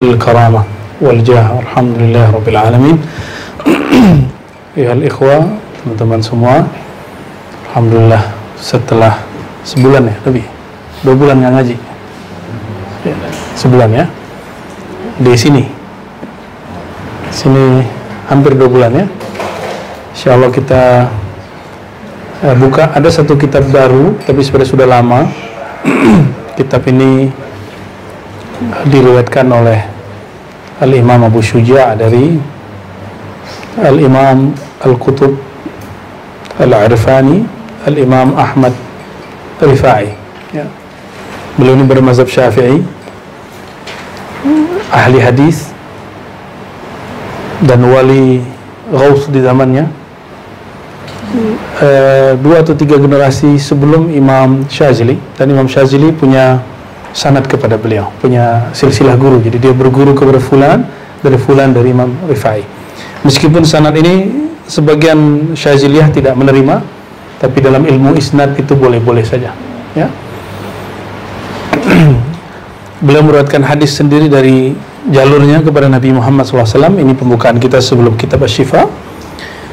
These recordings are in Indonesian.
الكرامة والجاه alhamdulillah rabbil alamin. Ya ikhwah, teman-teman semua, alhamdulillah setelah sebulan ya, lebih 2 bulan nggak ngaji ya, sebulan ya di sini hampir 2 bulan ya. Insyaallah kita buka ada satu kitab baru tapi sebenarnya sudah lama. Kitab ini diriwayatkan oleh Al-Imam Abu Syuja' dari Al-Imam Al-Qutub Al-Irfani Al-Imam Ahmad Rifai ya. Beliau ini bermazhab Syafi'i, ahli hadis dan wali ghaus di zamannya. 2 atau 3 generasi sebelum Imam Syazili, dan Imam Syazili punya sanad kepada beliau, punya silsilah guru, jadi dia berguru kepada fulan dari Imam Rifai. Meskipun sanad ini sebagian Syaziliyah tidak menerima, tapi dalam ilmu isnad itu boleh-boleh saja ya. Beliau meriwayatkan hadis sendiri dari jalurnya kepada Nabi Muhammad SAW. Ini pembukaan kita sebelum kitab Asy-Syifa.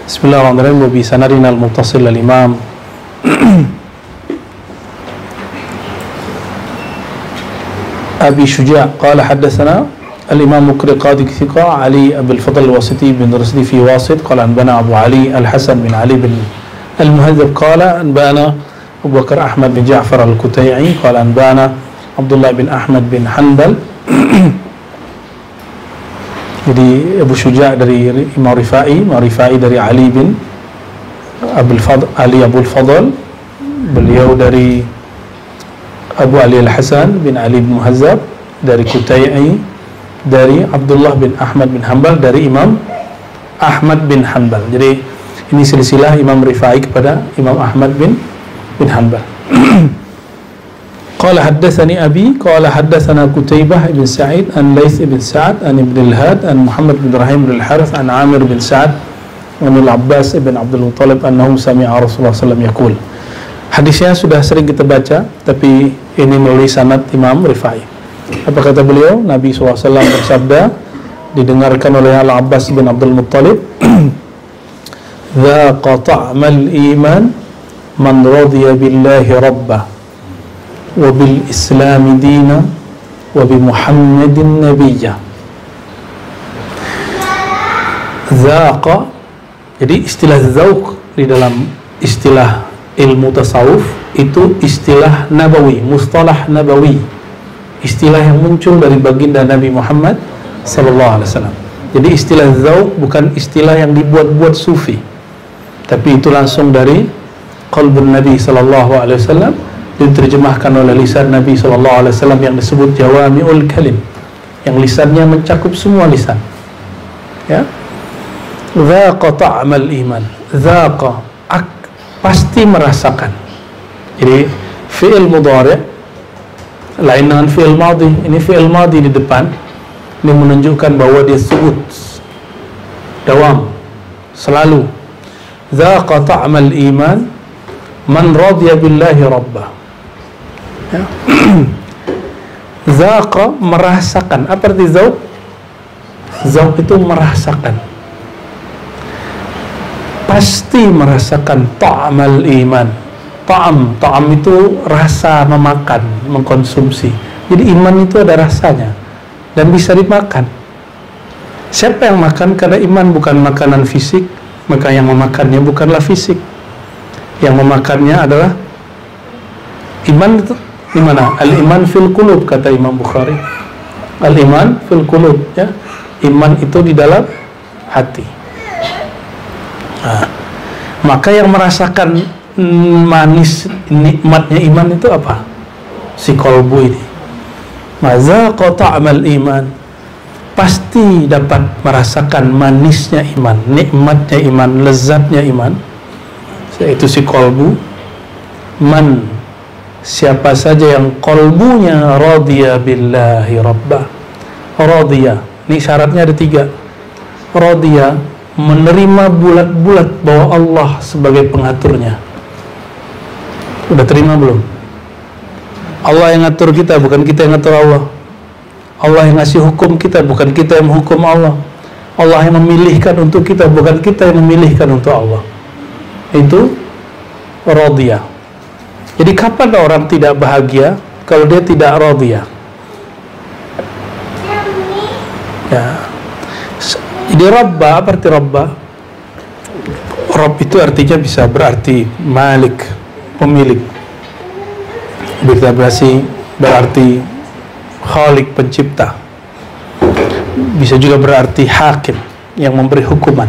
Bismillahirrahmanirrahim. Wa bi sanadina al-muttasil al-imam Abi Syuja' qala haddatsana al-imam Mukri Qadi Thiqa Ali Abdul Fadl al-Wasiti bin Rusdi fi Wasit qala anbana Abu Ali al-Hasan bin Ali bin al-Muhadzab qala anbana Abu Bakar Ahmad bin Ja'far al-Kutai'i qala anbana Abdullah bin Ahmad bin Hanbal. Jadi Abu Syuja' dari Imam Rifai dari Ali bin Abdul Fadl, beliau dari Abu Ali Al-Hasan bin Ali bin Muhazzab, dari Kutai'i dari Abdullah bin Ahmad bin Hanbal, dari Imam Ahmad bin Hanbal. Jadi ini silsilah Imam Rifai kepada Imam Ahmad bin Hanbal. Qala haddatsani abi qala haddatsana Qutaibah bin Sa'id an Laits bin Sa'ad an Ibn al-Had an Muhammad bin Rahim bin al-Harith an Amir bin Sa'ad an al-Abbas bin Abdul Muttalib annahum sami'a Rasulullah sallallahu alaihi wasallam yaqul. Hadisnya sudah sering kita baca, tapi ini melalui sanad Imam Rifai. Apa kata beliau? Nabi SAW bersabda, didengarkan oleh Al-Abbas bin Abdul Muttalib, "Dzaqa ta'mal iman man radiya billahi rabbah wa bil islam dina wa bi Muhammadin nabiyya." Dzaqa, jadi istilah dzauq di dalam istilah ilmu tasawuf itu istilah nabawi, mustalah nabawi, istilah yang muncul dari baginda Nabi Muhammad sallallahu alaihi wasallam. Jadi istilah dzauq bukan istilah yang dibuat-buat sufi, tapi itu langsung dari qalbun Nabi sallallahu alaihi wasallam, diterjemahkan oleh lisan Nabi sallallahu alaihi wasallam yang disebut jawami'ul kalim, yang lisannya mencakup semua lisan ya. Dzaqa ta'mal iman, dzaqa pasti merasakan. Jadi fi'il mudhari' lain dengan fi'il madhi. Ini fi'il madhi di depan, ini menunjukkan bahwa dia subut, dawam, selalu. Dzaqa ta'mal iman man radiya billahi rabbah ya. Dzaqa, merasakan. Apa arti dzauq? Dzauq itu merasakan, pasti merasakan ta'amal iman. Ta'am itu rasa, memakan, mengkonsumsi. Jadi iman itu ada rasanya dan bisa dimakan. Siapa yang makan? Karena iman bukan makanan fisik, maka yang memakannya bukanlah fisik. Yang memakannya adalah iman. Itu di mana? Al-iman fil qulub, kata Imam Bukhari. Al-iman fil qulub ya. Iman itu di dalam hati. Nah, maka yang merasakan manis nikmatnya iman itu apa? Si kolbu ini. Mazaqa ta'mal iman, pasti dapat merasakan manisnya iman, nikmatnya iman, lezatnya iman, yaitu si kolbu. Man, siapa saja yang kolbunya radiya billahi rabbah. Radiya, ini syaratnya ada 3. Radiya, menerima bulat-bulat bahwa Allah sebagai pengaturnya. Udah terima belum? Allah yang ngatur kita, bukan kita yang ngatur Allah. Allah yang ngasih hukum kita, bukan kita yang menghukum Allah. Allah yang memilihkan untuk kita, bukan kita yang memilihkan untuk Allah. Itu radiyah. Jadi kapan orang tidak bahagia? Kalau dia tidak radiyah. Ya. Jadi Rabba, apa arti Rabba? Rabb itu artinya bisa berarti Malik, pemilik. Berarti Khalik, pencipta. Bisa juga berarti hakim, yang memberi hukuman.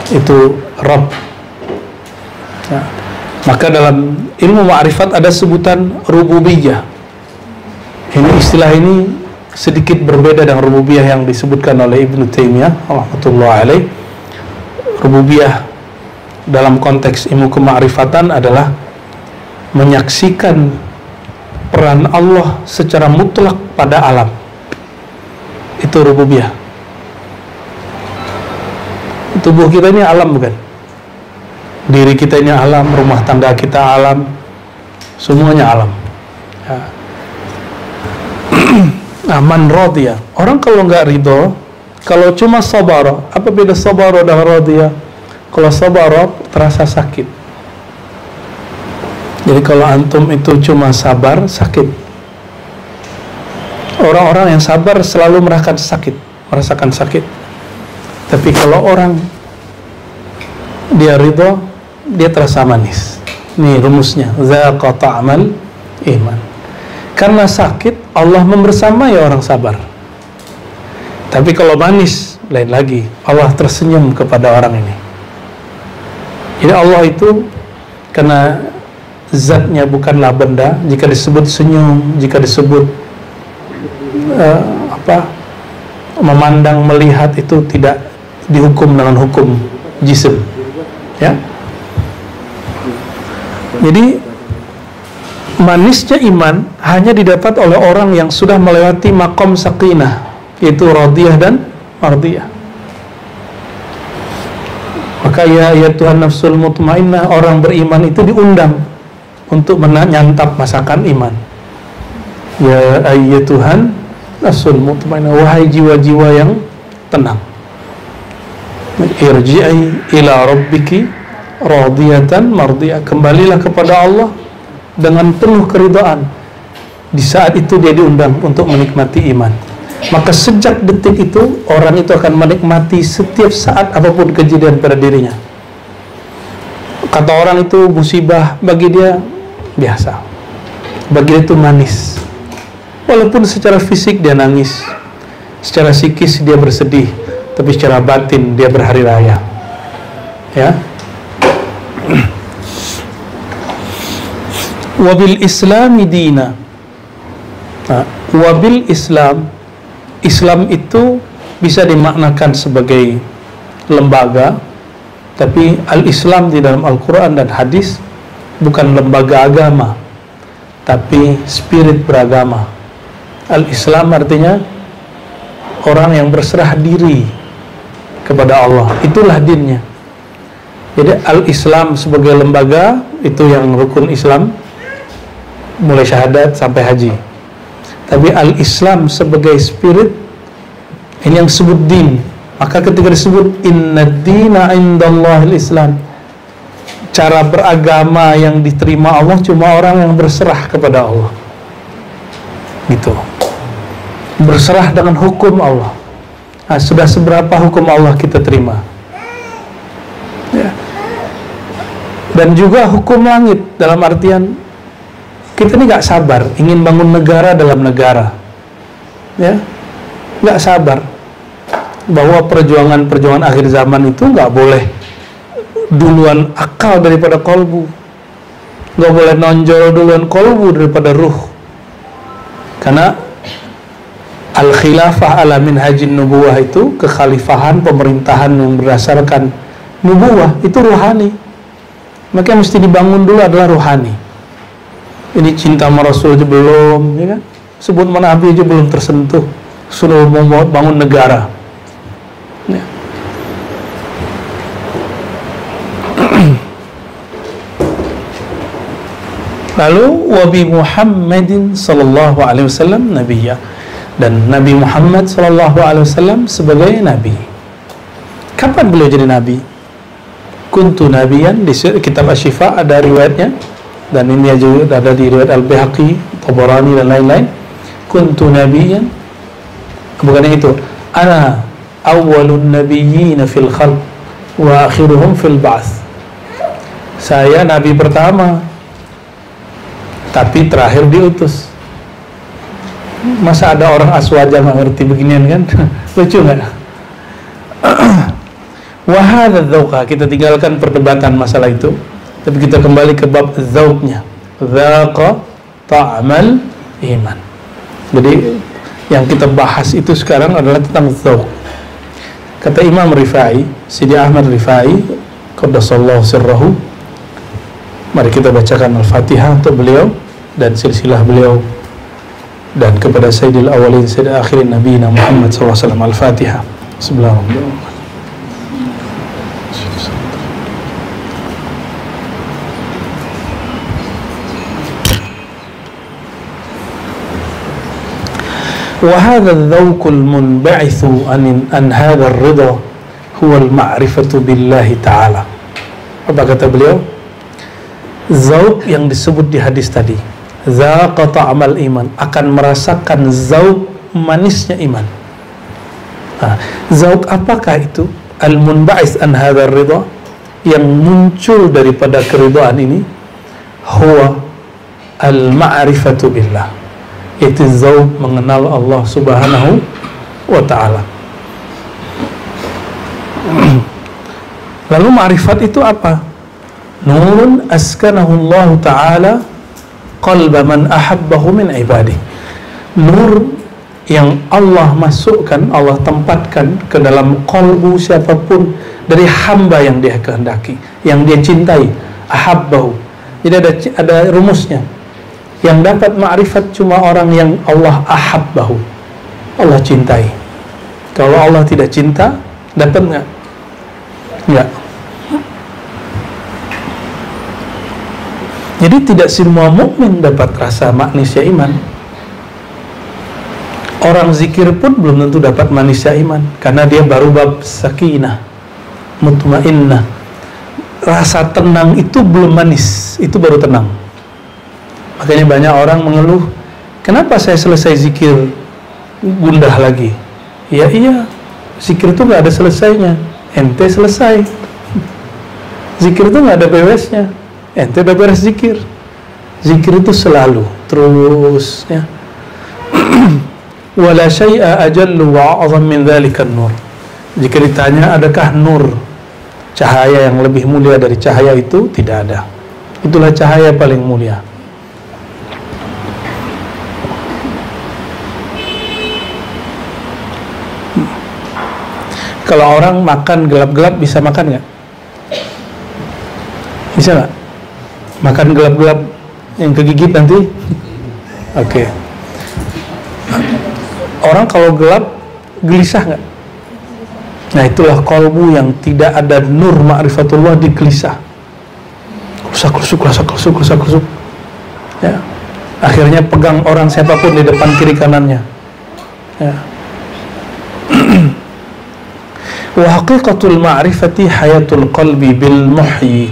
Itu Rabb. Ya. Maka dalam ilmu ma'rifat ada sebutan rububiyah. Istilah ini sedikit berbeda dengan rububiyah yang disebutkan oleh Ibnu Taimiyah rahmatullahi alaih. Rububiyah dalam konteks ilmu kema'rifatan adalah menyaksikan peran Allah secara mutlak pada alam. Itu rububiyah. Tubuh kita ini alam, bukan? Diri kita ini alam, rumah tangga kita alam, semuanya alam. Ya. Nah, man radiyah. Orang kalau nggak ridho, kalau cuma sabar, apa beda sabar dan radiyah? Kalau sabar terasa sakit. Jadi kalau antum itu cuma sabar, sakit. Orang-orang yang sabar selalu merasakan sakit. Tapi kalau orang dia ridho, dia terasa manis. Ini rumusnya, zaqa ta'mal iman. Karena sakit, Allah membersamai orang sabar. Tapi kalau manis, lain lagi, Allah tersenyum kepada orang ini. Jadi Allah itu, karena zatnya bukanlah benda, jika disebut senyum, jika disebut memandang, melihat, itu tidak dihukum dengan hukum jism, ya. Jadi manisnya iman hanya didapat oleh orang yang sudah melewati maqam sakinah, yaitu radiyah dan mardiyah. Maka ya Tuhan nafsul mutmainnah, orang beriman itu diundang untuk menyantap masakan iman. Ya Tuhan nafsul mutmainnah, wahai jiwa-jiwa yang tenang, irji'i ila rabbiki radiyatan mardiyah, kembalilah kepada Allah dengan penuh keridhaan. Di saat itu dia diundang untuk menikmati iman. Maka sejak detik itu orang itu akan menikmati setiap saat apapun kejadian pada dirinya. Kata orang itu musibah, bagi dia biasa, bagi dia itu manis. Walaupun secara fisik dia nangis, secara psikis dia bersedih, tapi secara batin dia berhari raya. Ya. Wabil Islami dina. Wabil Islam, Islam itu bisa dimaknakan sebagai lembaga, tapi al-Islam di dalam Al-Quran dan hadis bukan lembaga agama, tapi spirit beragama. Al-Islam artinya orang yang berserah diri kepada Allah, itulah dinnya. Jadi al-Islam sebagai lembaga itu yang rukun Islam, mulai syahadat sampai haji. Tapi al-Islam sebagai spirit, ini yang disebut din. Maka ketika disebut inna dina indallahil Islam, cara beragama yang diterima Allah cuma orang yang berserah kepada Allah, gitu, berserah dengan hukum Allah. Nah, sudah seberapa hukum Allah kita terima, ya. Dan juga hukum langit, dalam artian kita ini gak sabar ingin bangun negara dalam negara, ya, gak sabar bahwa perjuangan akhir zaman itu gak boleh duluan akal daripada kolbu, gak boleh nonjol duluan kolbu daripada ruh. Karena al-khilafah ala minhajin nubuwah itu kekhalifahan, pemerintahan yang berdasarkan nubuwah itu ruhani. Maka yang mesti dibangun dulu adalah ruhani. Ini cinta sama Rasul aja belum, ya kan? Sebut mana Nabi aja belum tersentuh, sudah mau bangun negara. Ya. Lalu wabi Muhammadin sallallahu alaihi wasallam nabiyya, dan Nabi Muhammad SAW sebagai Nabi. Kapan beliau jadi Nabi? Kuntu nabiyan, di kitab Asy-Syifa ada riwayatnya, dan ini juga ada di riwayat Al-Baihaqi, Tabarani dan lain-lain. Kuntu nabiyan, bukannya itu, ana awwalun nabiyyin fil khalq wa akhiruhum fil ba'ts. Saya nabi pertama tapi terakhir diutus. Masa ada orang aswaja nggak ngerti beginian kan? Lucu nggak? Wahada dzauqa, kita tinggalkan perdebatan masalah itu, tapi kita kembali ke bab dzauqnya. Dzaqa ta'mal iman. Jadi yang kita bahas itu sekarang adalah tentang dzauq. Kata Imam Rifai, Sidi Ahmad Rifai, qaddasallahu sirrahu. Mari kita bacakan Al-Fatihah untuk beliau dan silsilah beliau, dan kepada Sayyidil Awwalin Sayyidil Akhirin Nabiyina Muhammad SAW. Al-Fatihah. Bismillahirrahmanirrahim. وهذا الذوق المنبعث عن هذا الرضا هو المعرفة بالله تعالى. Apa kata beliau? Zauq yang disebut di hadis tadi, zaqa ta'mal iman, akan merasakan zauq manisnya iman. Zauq apakah itu? Al-munba'is an hadzal ridha, yang muncul daripada keridhaan ini, huwa al-ma'rifatu billah, itu zauq mengenal Allah Subhanahu wa ta'ala. Lalu ma'rifat itu apa? Nurun askanahu Allah ta'ala qalba man ahabbahu min ibadih. Nur yang Allah masukkan, Allah tempatkan ke dalam qalbu siapapun dari hamba yang dia kehendaki, yang dia cintai. Ahabbahu, jadi ada rumusnya. Yang dapat ma'rifat cuma orang yang Allah ahabbahu, Allah cintai. Kalau Allah tidak cinta, dapat nggak? Nggak. Jadi tidak semua mukmin dapat rasa manisnya iman. Orang zikir pun belum tentu dapat manisnya iman, karena dia baru bab sakinah, mutmainnah. Rasa tenang itu belum manis, itu baru tenang. Makanya banyak orang mengeluh, kenapa saya selesai zikir gundah lagi? Ya iya, zikir itu nggak ada selesainya. Ente selesai. Zikir itu nggak ada beresnya. Ente udah beres zikir. Zikir itu selalu terus, ya. Wala syai'a ajallu wa a'zam min dzalika nur. Jika ditanya adakah nur, cahaya yang lebih mulia dari cahaya itu, tidak ada. Itulah cahaya paling mulia. Kalau orang makan gelap-gelap bisa makan nggak? Bisa nggak? Makan gelap-gelap yang kegigit nanti? Oke. Orang kalau gelap gelisah nggak? Nah itulah qalbu yang tidak ada nur ma'rifatullah, di gelisah. Kerusak. Ya. Akhirnya pegang orang siapapun di depan kiri kanannya. Ya. Wa haqiqatul ma'rifati hayatul qalbi bil muhyi.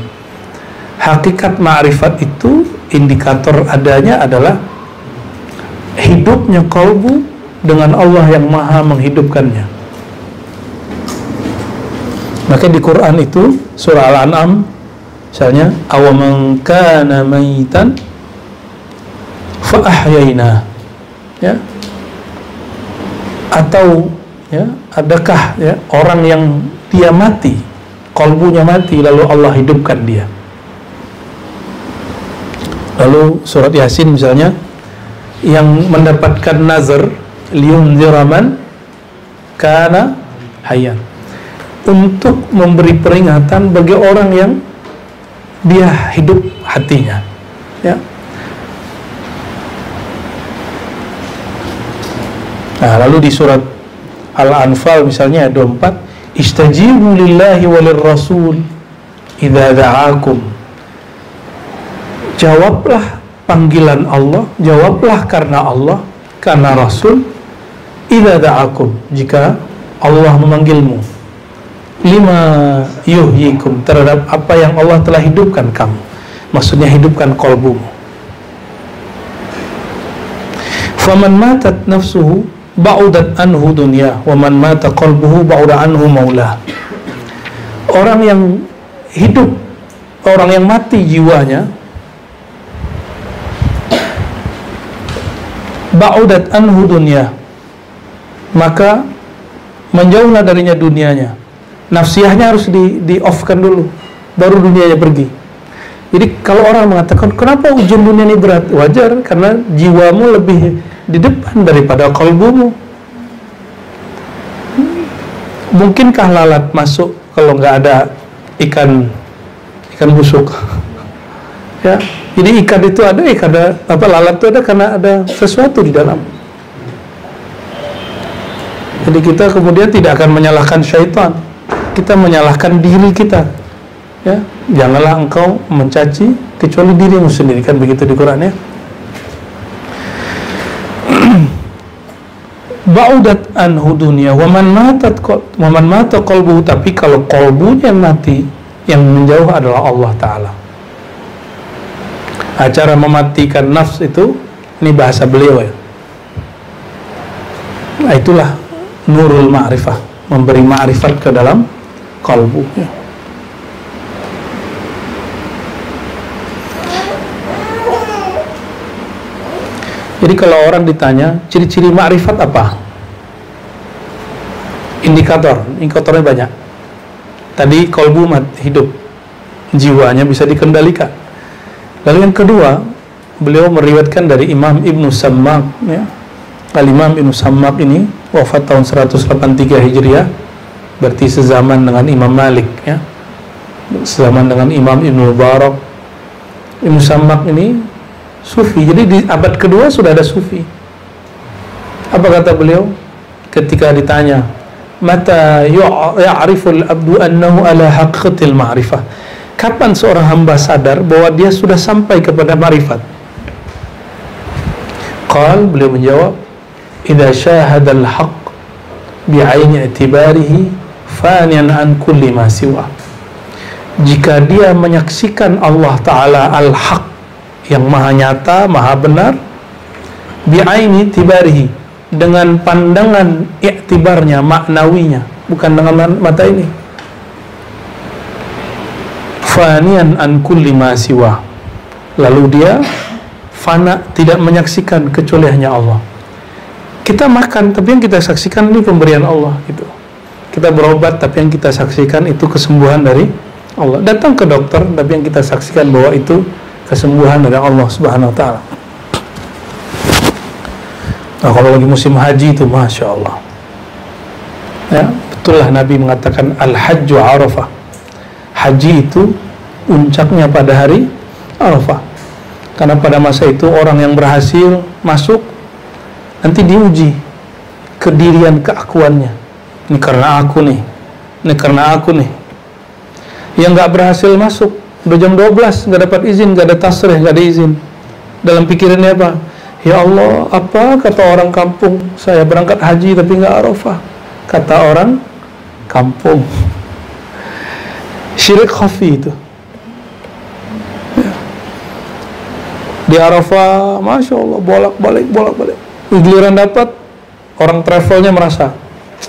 Hakikat ma'rifat itu, indikator adanya adalah hidupnya qalbu dengan Allah yang maha menghidupkannya. Maka di Quran itu surah Al-An'am misalnya, awaman kana maitan fa ahyayna, ya, atau ya, adakah ya orang yang dia mati, qalbunya mati, lalu Allah hidupkan dia. Lalu surat Yasin misalnya, yang mendapatkan nazar liyunzira man kana hayyan, untuk memberi peringatan bagi orang yang dia hidup hatinya, ya. Nah, lalu di surat Al-Anfal misalnya 24, istajibu lillahi walir rasul idza da'akum. Jawablah panggilan Allah, jawablah karena Allah, karena Rasul idza da'akum, jika Allah memanggilmu, lima yuhyikum, terhadap apa yang Allah telah hidupkan kamu, maksudnya hidupkan qalbumu. Faman matat nafsuhu ba'udat anhu dunya, wa man mata qalbuhu ba'uda anhu maulah. Orang yang hidup, orang yang mati jiwanya, ba'udat anhu dunya, maka menjauhlah darinya dunianya. Nafsiyahnya harus di off-kan dulu, baru dunianya pergi. Jadi kalau orang mengatakan, kenapa ujian dunia ini berat? Wajar, karena jiwamu lebih di depan daripada qalbumu. Mungkinkah lalat masuk kalau nggak ada ikan busuk? Ya, jadi ikan itu ada, lalat itu ada karena ada sesuatu di dalam. Jadi kita kemudian tidak akan menyalahkan syaitan, kita menyalahkan diri kita. Ya, janganlah engkau mencaci kecuali dirimu sendiri, kan begitu di Quran, ya. Ba'udat anhu dunya wa man mata qalbuhu, tapi kalau qalbunya mati, yang menjauh adalah Allah Ta'ala. Cara mematikan nafs itu, ini bahasa beliau, ya. Nah, itulah nurul ma'rifah, memberi ma'rifat ke dalam qalbu, ya. Jadi kalau orang ditanya ciri-ciri ma'rifat apa? Indikatornya banyak. Tadi qalbu hidup, jiwanya bisa dikendalikan. Lalu yang kedua, beliau meriwayatkan dari Imam Ibnu Sammab, ya. Al-Imam Ibnu Sammab ini wafat tahun 183 Hijriah, berarti sezaman dengan Imam Malik, ya. Sezaman dengan Imam Ibnu Mubarak. Ibnu Sammab ini sufi, jadi di abad kedua sudah ada sufi. Apa kata beliau ketika ditanya, mata ya'riful abdu annahu ala haqqatil ma'rifah, kapan seorang hamba sadar bahwa dia sudah sampai kepada ma'rifat? Beliau menjawab, idza syahadal haqq bi'aini i'tibarihi faniyan an kulli ma siwa. Jika dia menyaksikan Allah Ta'ala al-haq, yang maha nyata, maha benar, bi'aini tibarihi, dengan pandangan iktibarnya, maknawinya, bukan dengan mata ini. Fanian an kulli ma siwa, lalu dia fana, tidak menyaksikan kecuali hanya Allah. Kita makan, tapi yang kita saksikan ini pemberian Allah, gitu. Kita berobat, tapi yang kita saksikan itu kesembuhan dari Allah. Datang ke dokter, tapi yang kita saksikan bahwa itu kesembuhan dari Allah Subhanahu wa Ta'ala. Nah, kalau lagi musim haji itu, Masya Allah, ya, betullah Nabi mengatakan al-hajju arafah, haji itu puncaknya pada hari Arafah. Karena pada masa itu orang yang berhasil masuk nanti diuji kedirian, keakuannya. Ini karena aku nih, ini karena aku nih. Yang nggak berhasil masuk, udah jam 12 nggak dapat izin, nggak ada tasrih, nggak ada izin. Dalam pikirannya apa? Ya Allah, apa kata orang kampung, saya berangkat haji tapi nggak Arafah. Kata orang kampung, syirik khafi itu. Di Arafah, Masya Allah, bolak-balik. Giliran dapat, orang travelnya merasa,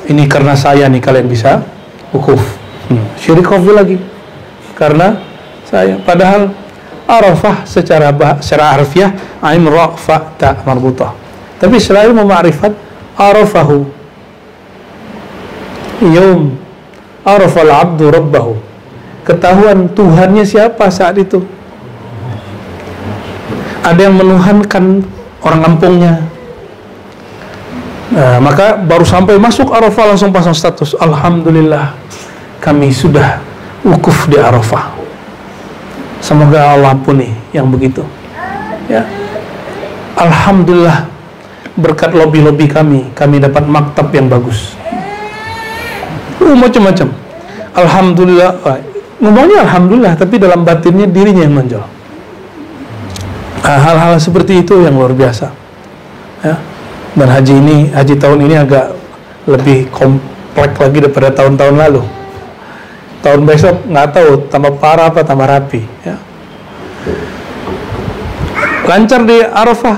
ini karena saya nih kalian bisa wukuf. Syirik khafi lagi, karena saya. Padahal Arafah secara harfiah ain ra fa ta marbutah. Tapi selalu memakrifat Arafahu, yaum arafal abdu rabbahu, ketahuan Tuhannya siapa saat itu. Ada yang menuhankan orang kampungnya. Nah, maka baru sampai masuk Arafah langsung pasang status, alhamdulillah kami sudah wukuf di Arafah. Semoga Allah ampuni yang begitu, ya. Alhamdulillah berkat lobby kami dapat maktab yang bagus. Macam-macam. Alhamdulillah, ngomongnya alhamdulillah, tapi dalam batinnya dirinya yang menjual. Hal-hal seperti itu yang luar biasa, ya. Dan haji tahun ini agak lebih kompleks lagi daripada tahun-tahun lalu. Tahun besok nggak tahu tambah parah apa tambah rapi, ya. Lancar di Arafah,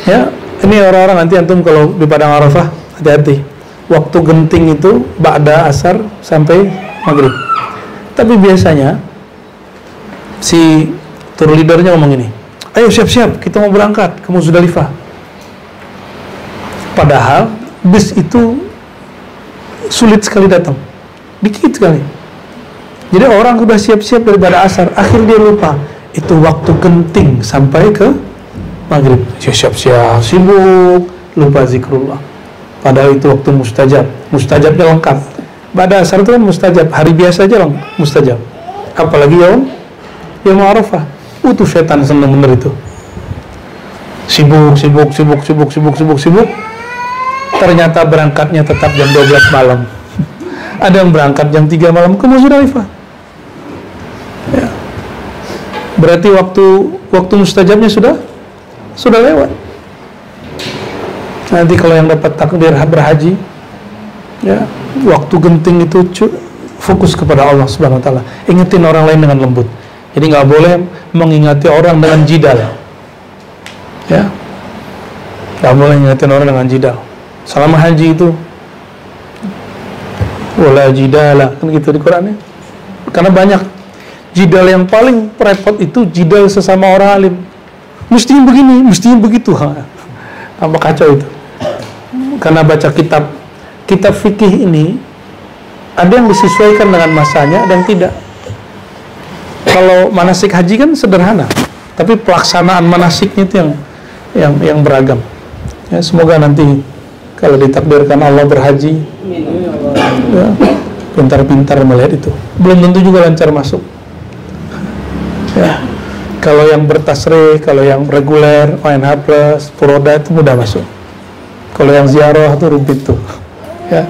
ya. Ini orang-orang nanti antum kalau di padang Arafah hati-hati. Waktu genting itu ba'da asar sampai maghrib. Tapi biasanya si tour leadernya ngomong ini, ayo siap-siap kita mau berangkat ke Muzdalifah. Padahal bis itu sulit sekali datang, dikit sekali. Jadi orang sudah siap-siap daripada asar, akhir dia lupa itu waktu genting sampai ke maghrib. Siap-siap, sibuk, lupa zikrullah. Padahal itu waktu mustajab, mustajabnya lengkap. Pada asar itu kan mustajab, hari biasa aja lang mustajab. Apalagi yaum Arafah, itu setan seneng bener itu. Sibuk. Ternyata berangkatnya tetap jam 12 malam. Ada yang berangkat jam 3 malam ke Muzdalifah. Ya. Berarti waktu mustajabnya sudah lewat. Nanti kalau yang dapat takdir berhaji, ya, waktu genting itu fokus kepada Allah Subhanahu Wa Taala. Ingetin orang lain dengan lembut. Jadi nggak boleh mengingati orang dengan jidal. Ya, nggak boleh ingetin orang dengan jidal. Selama haji itu wala jidala, kan gitu di Qurannya. Karena banyak jidal yang paling repot itu jidal sesama orang alim. Mestinya begini, mestinya begitu. Tambah kacau itu. Karena baca kitab fikih ini ada yang disesuaikan dengan masanya dan tidak. Kalau manasik haji kan sederhana, tapi pelaksanaan manasiknya itu yang beragam. Ya, semoga nanti kalau ditakdirkan Allah berhaji, ya, pintar-pintar melihat itu. Belum tentu juga lancar masuk. Ya, kalau yang bertasrih, kalau yang reguler, ONH+, Puroda itu mudah masuk. Kalau yang ziarah itu rumit tuh. Ya.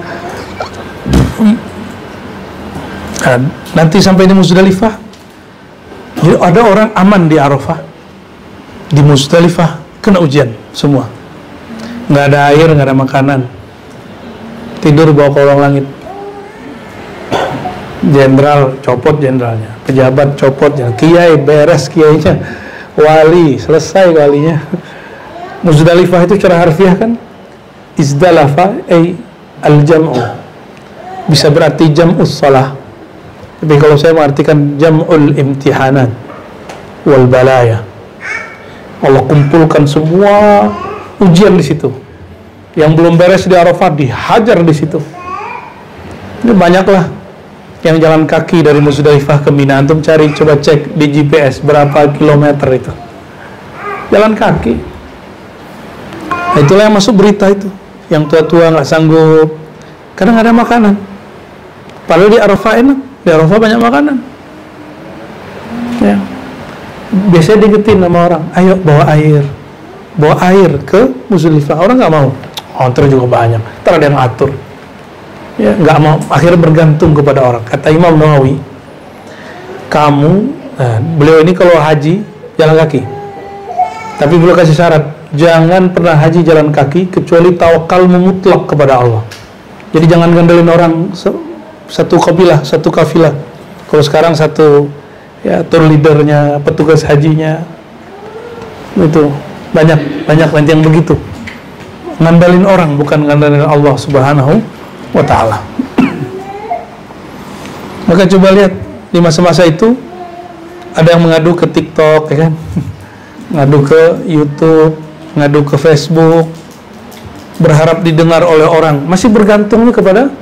Nah, nanti sampai di Muzdalifah, jadi ada orang aman di Arafah, di Muzdalifah kena ujian semua. Nggak ada air, nggak ada makanan, tidur bawah kolong langit. Jenderal copot jenderalnya, pejabat copot, kiai beres kiainya, wali selesai walinya. Muzdalifah itu cara harfiah kan izdalafa al-jam'u, bisa berarti jam'us shalah. Tapi kalau saya mengartikan jam'ul imtihanat wal balaya, Allah kumpulkan semua ujian di situ. Yang belum beres di Arafah dihajar di situ. Ini banyaklah yang jalan kaki dari Muzdalifah ke Mina. Antum cari, coba cek di GPS berapa kilometer itu jalan kaki. Nah, itulah yang masuk berita itu, yang tua-tua nggak sanggup karena nggak ada makanan. Padahal di Arafah enak, di Arafah banyak makanan. Ya. Biasanya diingetin sama orang, ayo bawa air ke Muzdalifah. Orang nggak mau. Onter juga banyak, ntar ada yang atur. Ya, nggak mau, akhirnya bergantung kepada orang. Kata Imam Nawawi, beliau ini kalau haji jalan kaki, tapi beliau kasih syarat, jangan pernah haji jalan kaki kecuali tawakal mutlak kepada Allah. Jadi jangan gandelin orang satu kabilah, satu kafilah. Kalau sekarang satu, ya, tour leadernya, petugas hajinya, itu banyak nanti yang begitu. Ngandalin orang, bukan ngandalin Allah Subhanahu wa Ta'ala. Maka coba lihat di masa-masa itu ada yang mengadu ke TikTok, ya kan? Ngadu ke YouTube, ngadu ke Facebook, berharap didengar oleh orang. Masih bergantungnya kepada,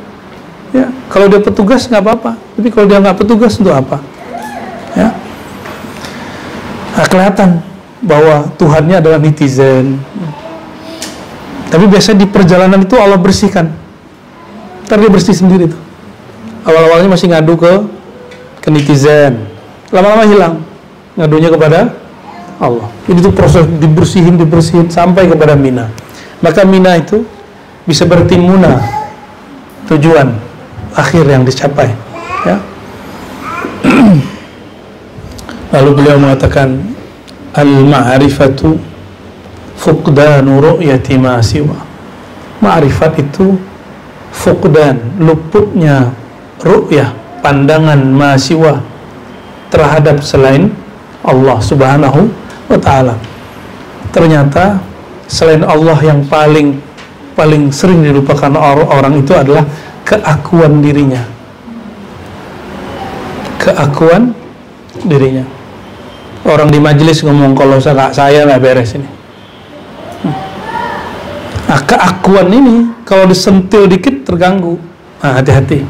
ya, kalau dia petugas nggak apa-apa, tapi kalau dia nggak petugas untuk apa? Ya, nah, kelihatan bahwa Tuhannya adalah netizen. Tapi biasanya di perjalanan itu Allah bersihkan. Ntar dia bersih sendiri tuh. Awal-awalnya masih ngadu ke netizen, lama-lama hilang, ngadunya kepada Allah. Jadi itu proses dibersihin sampai kepada Mina. Maka Mina itu bisa berarti muna, tujuan akhir yang dicapai, ya. Lalu beliau mengatakan al-ma'rifatu fuqdanu ru'yati ma siwa. Ma'rifat itu fuqdan, luputnya ru'yah, pandangan ma siwa terhadap selain Allah Subhanahu wa ta'ala. Ternyata selain Allah yang paling sering dilupakan orang itu adalah keakuan dirinya. Keakuan dirinya. Orang di majelis ngomong, kalau saya nggak beres ini. Nah, keakuan ini kalau disentil dikit terganggu. Nah, hati-hati.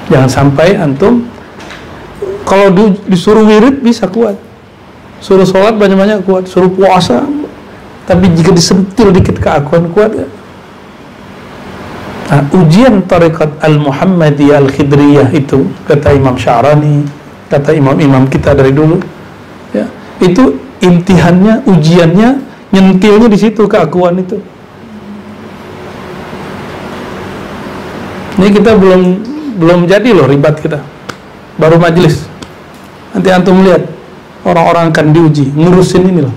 Jangan sampai antum kalau disuruh wirid bisa kuat, suruh sholat banyak-banyak kuat, suruh puasa, tapi jika disentil dikit keakuan kuat ya? Nah, ujian tarikat Al-Muhammadiyah Al-Khidriyah itu, kata Imam Sya'rani, kata imam-imam kita dari dulu ya, itu imtihannya, ujiannya, nyentilnya di situ, keakuan itu. Ini kita belum jadi loh, ribat kita baru majelis. Nanti antum lihat orang-orang akan diuji, ngurusin ini loh,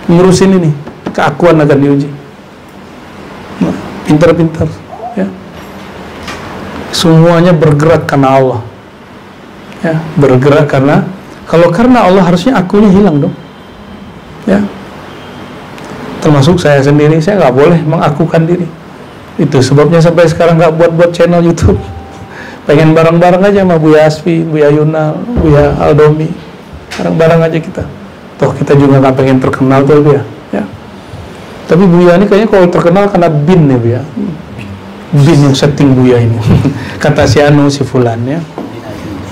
ngurusin ini, keakuan akan diuji. Nah, pintar-pintar ya, semuanya bergerak karena Allah ya, bergerak karena, kalau karena Allah harusnya akunya hilang dong ya. Termasuk saya sendiri, saya nggak boleh mengakukan diri. Itu sebabnya sampai sekarang nggak buat channel YouTube. Pengen bareng-bareng aja sama Buya Asfi, Buya Yunal, Buya Aldomi, bareng-bareng aja kita. Toh kita juga nggak pengen terkenal tuh Buya ya. Tapi Buya ini kayaknya kalau terkenal karena bin ya Buya, bin yang setting Buya ini. Kata si Anu, si Fulan ya,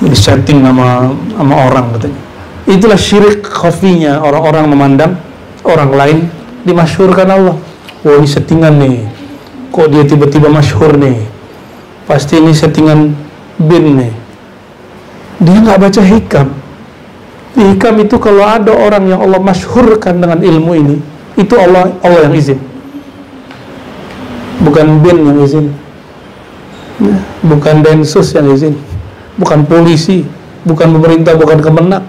di setting sama orang katanya. Itulah syirik khafinya orang-orang memandang orang lain dimasyhurkan Allah. Oh ini settingan nih, kok dia tiba-tiba masyhur nih, pasti ini settingan bin nih. Dia nggak baca hikam. Di hikam itu kalau ada orang yang Allah masyhurkan dengan ilmu ini, itu Allah yang izin, bukan bin yang izin, bukan Densus yang izin, bukan polisi, bukan pemerintah, bukan Kemenak.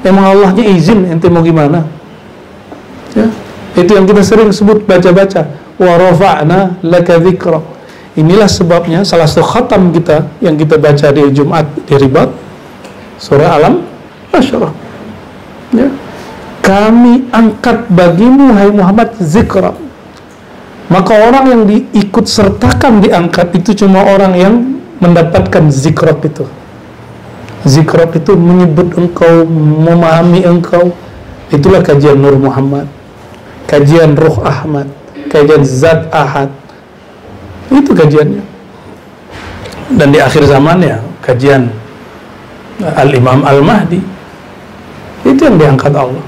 Emang Allahnya izin, ente mau gimana ya? Itu yang kita sering sebut, baca-baca wa rafa'na laka dzikra. Inilah sebabnya salah satu khatam kita yang kita baca di Jumat di Ribat, surah Al-Asyarah ya, kami angkat bagimu hai Muhammad zikra. Maka orang yang diikut sertakan diangkat itu cuma orang yang mendapatkan zikrat itu. Zikrat itu menyebut engkau, memahami engkau. Itulah kajian Nur Muhammad, kajian Ruh Ahmad, kajian Zat Ahad. Itu kajiannya. Dan di akhir zaman ya kajian Al-Imam Al-Mahdi. Itu yang diangkat Allah.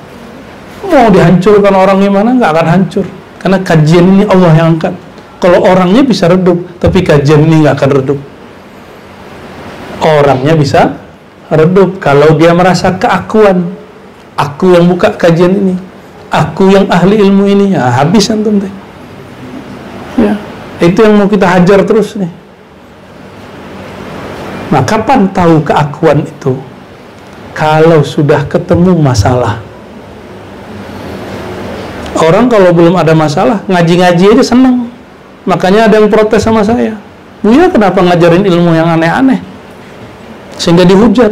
Mau dihancurkan orang gimana, nggak akan hancur, karena kajian ini Allah yang angkat. Kalau orangnya bisa redup, tapi kajian ini nggak akan redup. Orangnya bisa redup kalau dia merasa keakuan, aku yang buka kajian ini, aku yang ahli ilmu ini, ya habis antum teh ya. Itu yang mau kita hajar terus nih. Nah, kapan tahu keakuan itu? Kalau sudah ketemu masalah. Orang kalau belum ada masalah, ngaji-ngaji aja seneng. Makanya ada yang protes sama saya, Buya kenapa ngajarin ilmu yang aneh-aneh sehingga dihujat?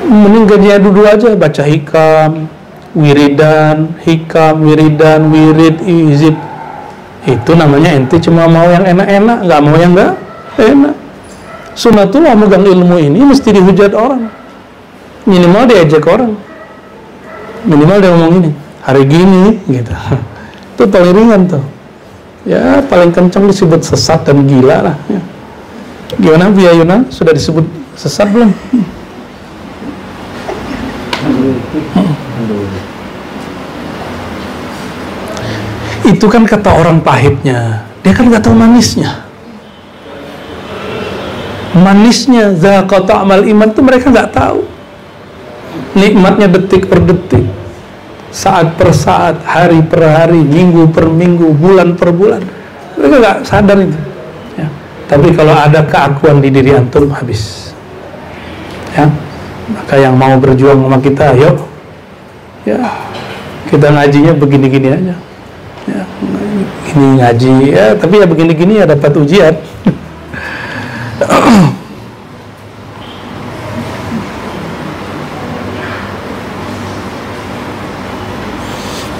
Mending gajinya duduk aja, baca hikam, wiridan, hikam, wiridan, wirid, izib. Itu namanya ente cuma mau yang enak-enak, nggak mau yang nggak enak. Sunatullah megang ilmu ini mesti dihujat orang, minimal diajak orang, minimal dia ngomong ini hari gini gitu. Itu paling ringan tuh ya, paling kencang disebut sesat dan gila lah ya. Gimana Buya Yuna, sudah disebut sesat belum? Itu kan kata orang pahitnya, dia kan nggak tahu manisnya. Manisnya zaqa ta'mal iman itu mereka nggak tahu. Nikmatnya detik per detik, saat per saat, hari per hari, minggu per minggu, bulan per bulan. Mereka nggak sadar itu ya. Tapi kalau ada keakuan di diri antum, habis ya. Maka yang mau berjuang sama kita, ayo ya, kita ngajinya begini-gini aja ya, ini ngaji ya, tapi ya begini-gini ya dapat ujian.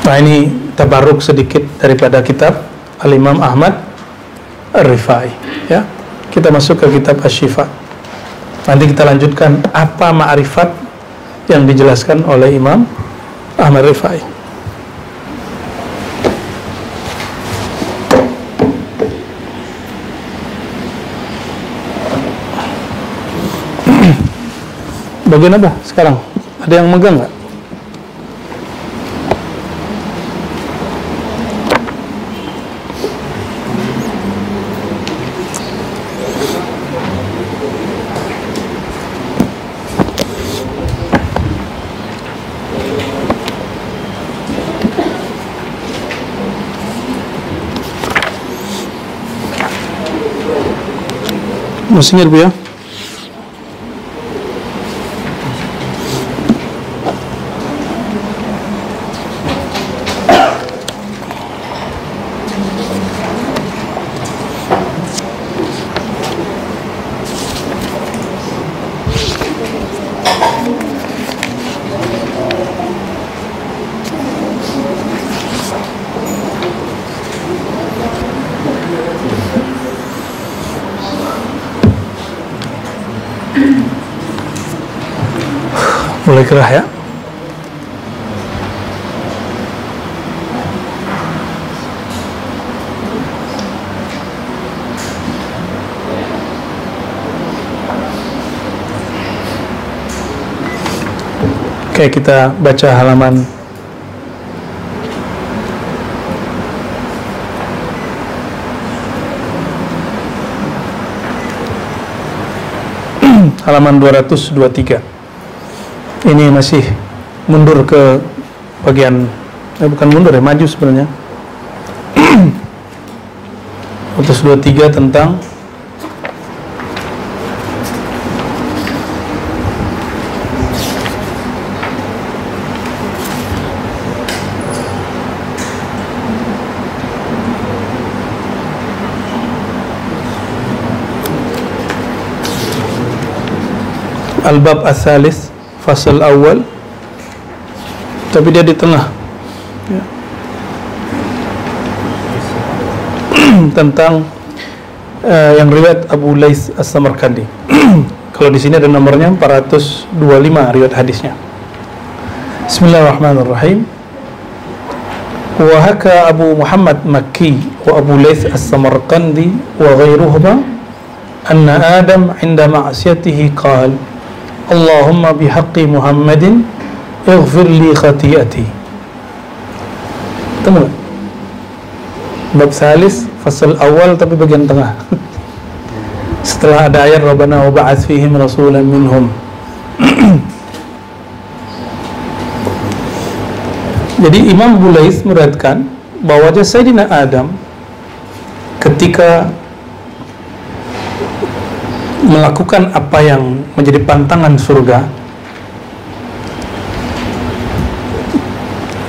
Nah, ini tabarruk sedikit daripada kitab Al-Imam Ahmad Ar-Rifai ya. Kita masuk ke kitab Asy-Syifa. Nanti kita lanjutkan apa ma'rifat yang dijelaskan oleh Imam Ahmad Rifai. Bagian apa sekarang? Ada yang megang nggak? Masih ingat Bu ya? Mulai gerah ya. Oke, kita baca halaman halaman 223. Ini masih mundur ke bagian, bukan mundur ya, maju sebenarnya. 223 tentang Al-Bab As-Salis Fasal awal, tapi dia di tengah ya. Tentang yang riwayat Abu Lais As-Samarkandi. Kalau di sini ada nomornya 425 riwayat hadisnya. Bismillahirrahmanirrahim. Wa haka Abu Muhammad Makki wa Abu Lais As-Samarkandi wa ghairuhuma anna Adam 'inda ma'siyatihi qala Allahumma bihaqqi Muhammadin ighfir li khati'ati. Temu gak? Bab salis fasal awal tapi bagian tengah. Setelah ada ayat Rabbana wa ba'ats fihim rasulan minhum. Jadi Imam Bulais meriwayatkan bahwa Sayyidina Adam ketika melakukan apa yang menjadi pantangan surga,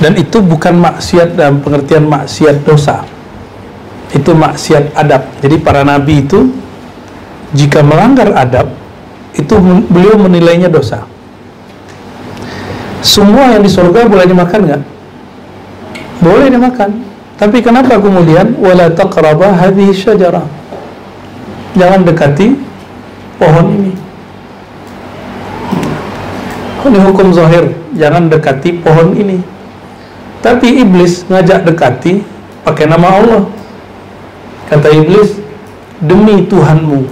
dan itu bukan maksiat dalam pengertian maksiat dosa, itu maksiat adab. Jadi para nabi itu jika melanggar adab itu beliau menilainya dosa. Semua yang di surga boleh dimakan nggak? Boleh dimakan. Tapi kenapa kemudian wala taqraba hadhihi syajarah, jangan dekati pohon ini. Ini hukum zahir, jangan dekati pohon ini. Tapi iblis ngajak dekati pakai nama Allah. Kata iblis, demi Tuhanmu.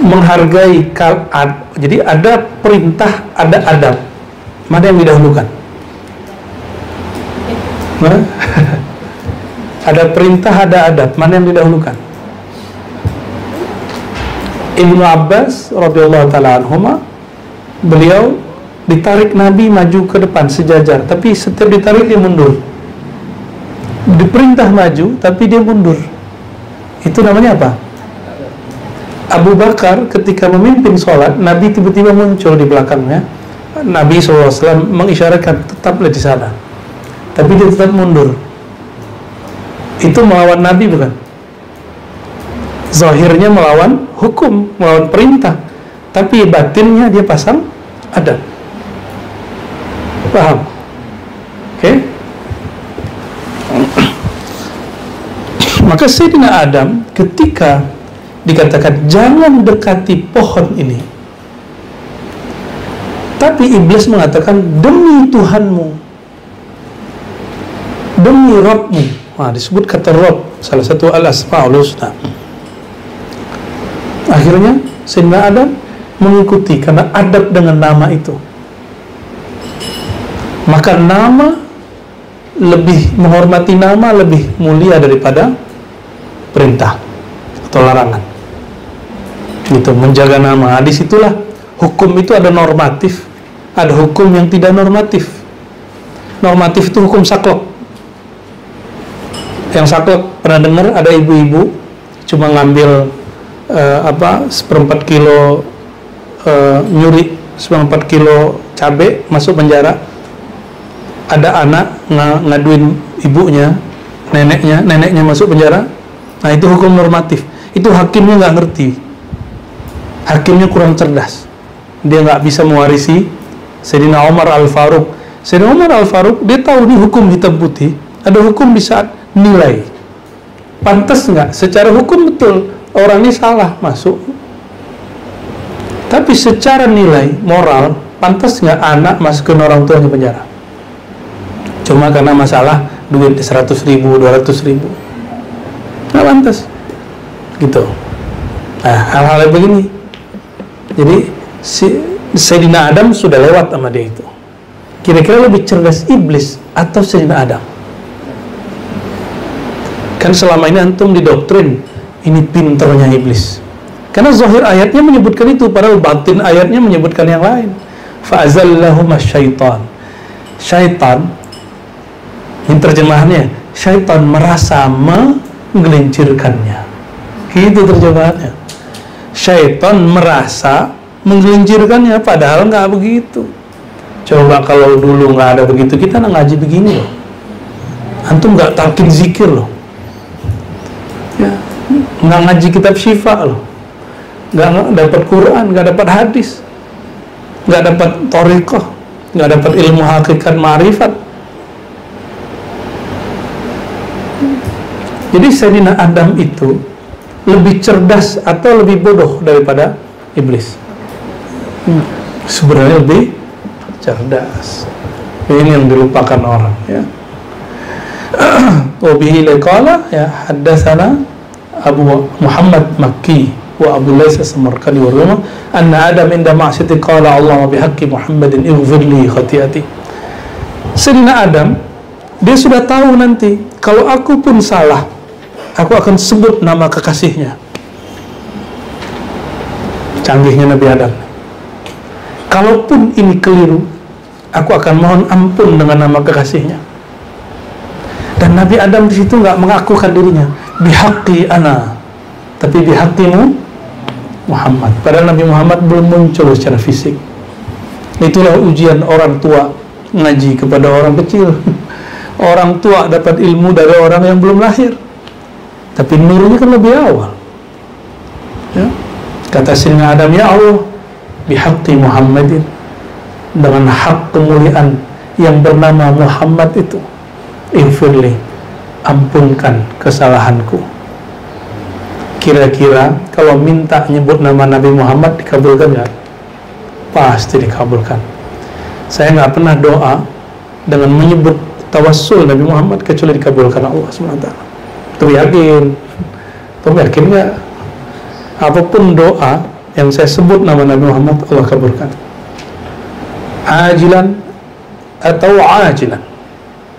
Menghargai jadi ada perintah, ada adab. Mana yang didahulukan? Ada perintah, ada adab. Mana yang didahulukan? Ibnu Abbas radhiyallahu taala anhuma, beliau ditarik Nabi maju ke depan sejajar, tapi setiap ditarik dia mundur. Diperintah maju tapi dia mundur. Itu namanya apa? Abu Bakar ketika memimpin sholat, Nabi tiba-tiba muncul di belakangnya. Nabi SAW mengisyaratkan tetaplah di sana, tapi dia tetap mundur. Itu melawan Nabi bukan? Zahirnya melawan hukum, melawan perintah, tapi batinnya dia pasang adab. Paham? Oke? Maka Sayyidina Adam ketika dikatakan jangan dekati pohon ini, tapi iblis mengatakan demi Tuhanmu, demi Rabbmu. Nah, disebut kata Rabb, salah satu al-asma'ul husna. Akhirnya Sayyidina Adam mengikuti karena adab dengan nama itu. Maka nama lebih, menghormati nama lebih mulia daripada perintah atau larangan. Gitu, menjaga nama. Disitulah hukum itu ada normatif, ada hukum yang tidak normatif. Normatif itu hukum saklek. Yang saklek pernah dengar ada ibu-ibu cuma ngambil seperempat kilo nyuri, seperempat kilo cabai, masuk penjara. Ada anak ngaduin ibunya, neneknya masuk penjara. Nah, itu hukum normatif. Itu hakimnya nggak ngerti, hakimnya kurang cerdas, dia nggak bisa mewarisi Sayyidina Umar Al-Faruq. Sayyidina Umar Al-Faruq dia tahu nih hukum hitam putih, ada hukum di saat nilai. Pantas nggak? Secara hukum betul orang ini salah masuk, tapi secara nilai moral pantas nggak anak masukin orang tuanya penjara cuma karena masalah duit 100.000, 200.000? Nggak pantas gitu. Nah, hal-hal begini. Jadi Sayyidina Adam sudah lewat sama dia itu. Kira-kira lebih cerdas iblis atau Sayyidina Adam? Kan selama ini antum didoktrin ini pinternya iblis, karena zahir ayatnya menyebutkan itu, padahal batin ayatnya menyebutkan yang lain. Fa'azallahuma syaitan. Syaitan, ini terjemahannya, syaitan merasa menggelincirkannya. Gitu terjemahannya. Syaitan merasa menggelincirkannya, padahal nggak begitu. Coba kalau dulu nggak ada begitu, kita ngaji begini loh. Antum nggak talqin zikir loh. Ya, nggak ngaji kitab syifa loh, nggak dapat Quran, nggak dapat hadis, nggak dapat thariqah, nggak dapat ilmu hakikat ma'rifat. Jadi Sayyidina Adam itu lebih cerdas atau lebih bodoh daripada iblis? Sebenarnya lebih cerdas. Ini yang dilupakan orang, ya. Wabihi liqala ya haddatsana Abu Muhammad Makki wa Abu Lays Samarqandi wa Ruma anna Adam inda ma'siyati qala Allah bihaqqi Muhammadin ighfir li khati'ati. Sayyidina Adam dia sudah tahu nanti kalau aku pun salah, aku akan sebut nama kekasihnya. Canggihnya Nabi Adam. Kalaupun ini keliru, aku akan mohon ampun dengan nama kekasihnya. Dan Nabi Adam di situ nggak mengakukan dirinya bihaqqi ana, tapi bihaqqimu Muhammad. Padahal Nabi Muhammad belum muncul secara fisik. Itulah ujian orang tua ngaji kepada orang kecil. Orang tua dapat ilmu dari orang yang belum lahir, tapi nurnya kan lebih awal, ya. Kata Sayyidina Adam, ya Allah, bihaqqi Muhammadin, dengan hak kemuliaan yang bernama Muhammad itu, infirli, ampunkan kesalahanku. Kira-kira kalau minta nyebut nama Nabi Muhammad dikabulkan nggak? Pasti dikabulkan. Saya nggak pernah doa dengan menyebut tawassul Nabi Muhammad kecuali dikabulkan Allah SWT. Tuh yakin? Tuh yakin nggak? Apapun doa yang saya sebut nama Nabi Muhammad, Allah kabulkan. Ajilan atau ajilan,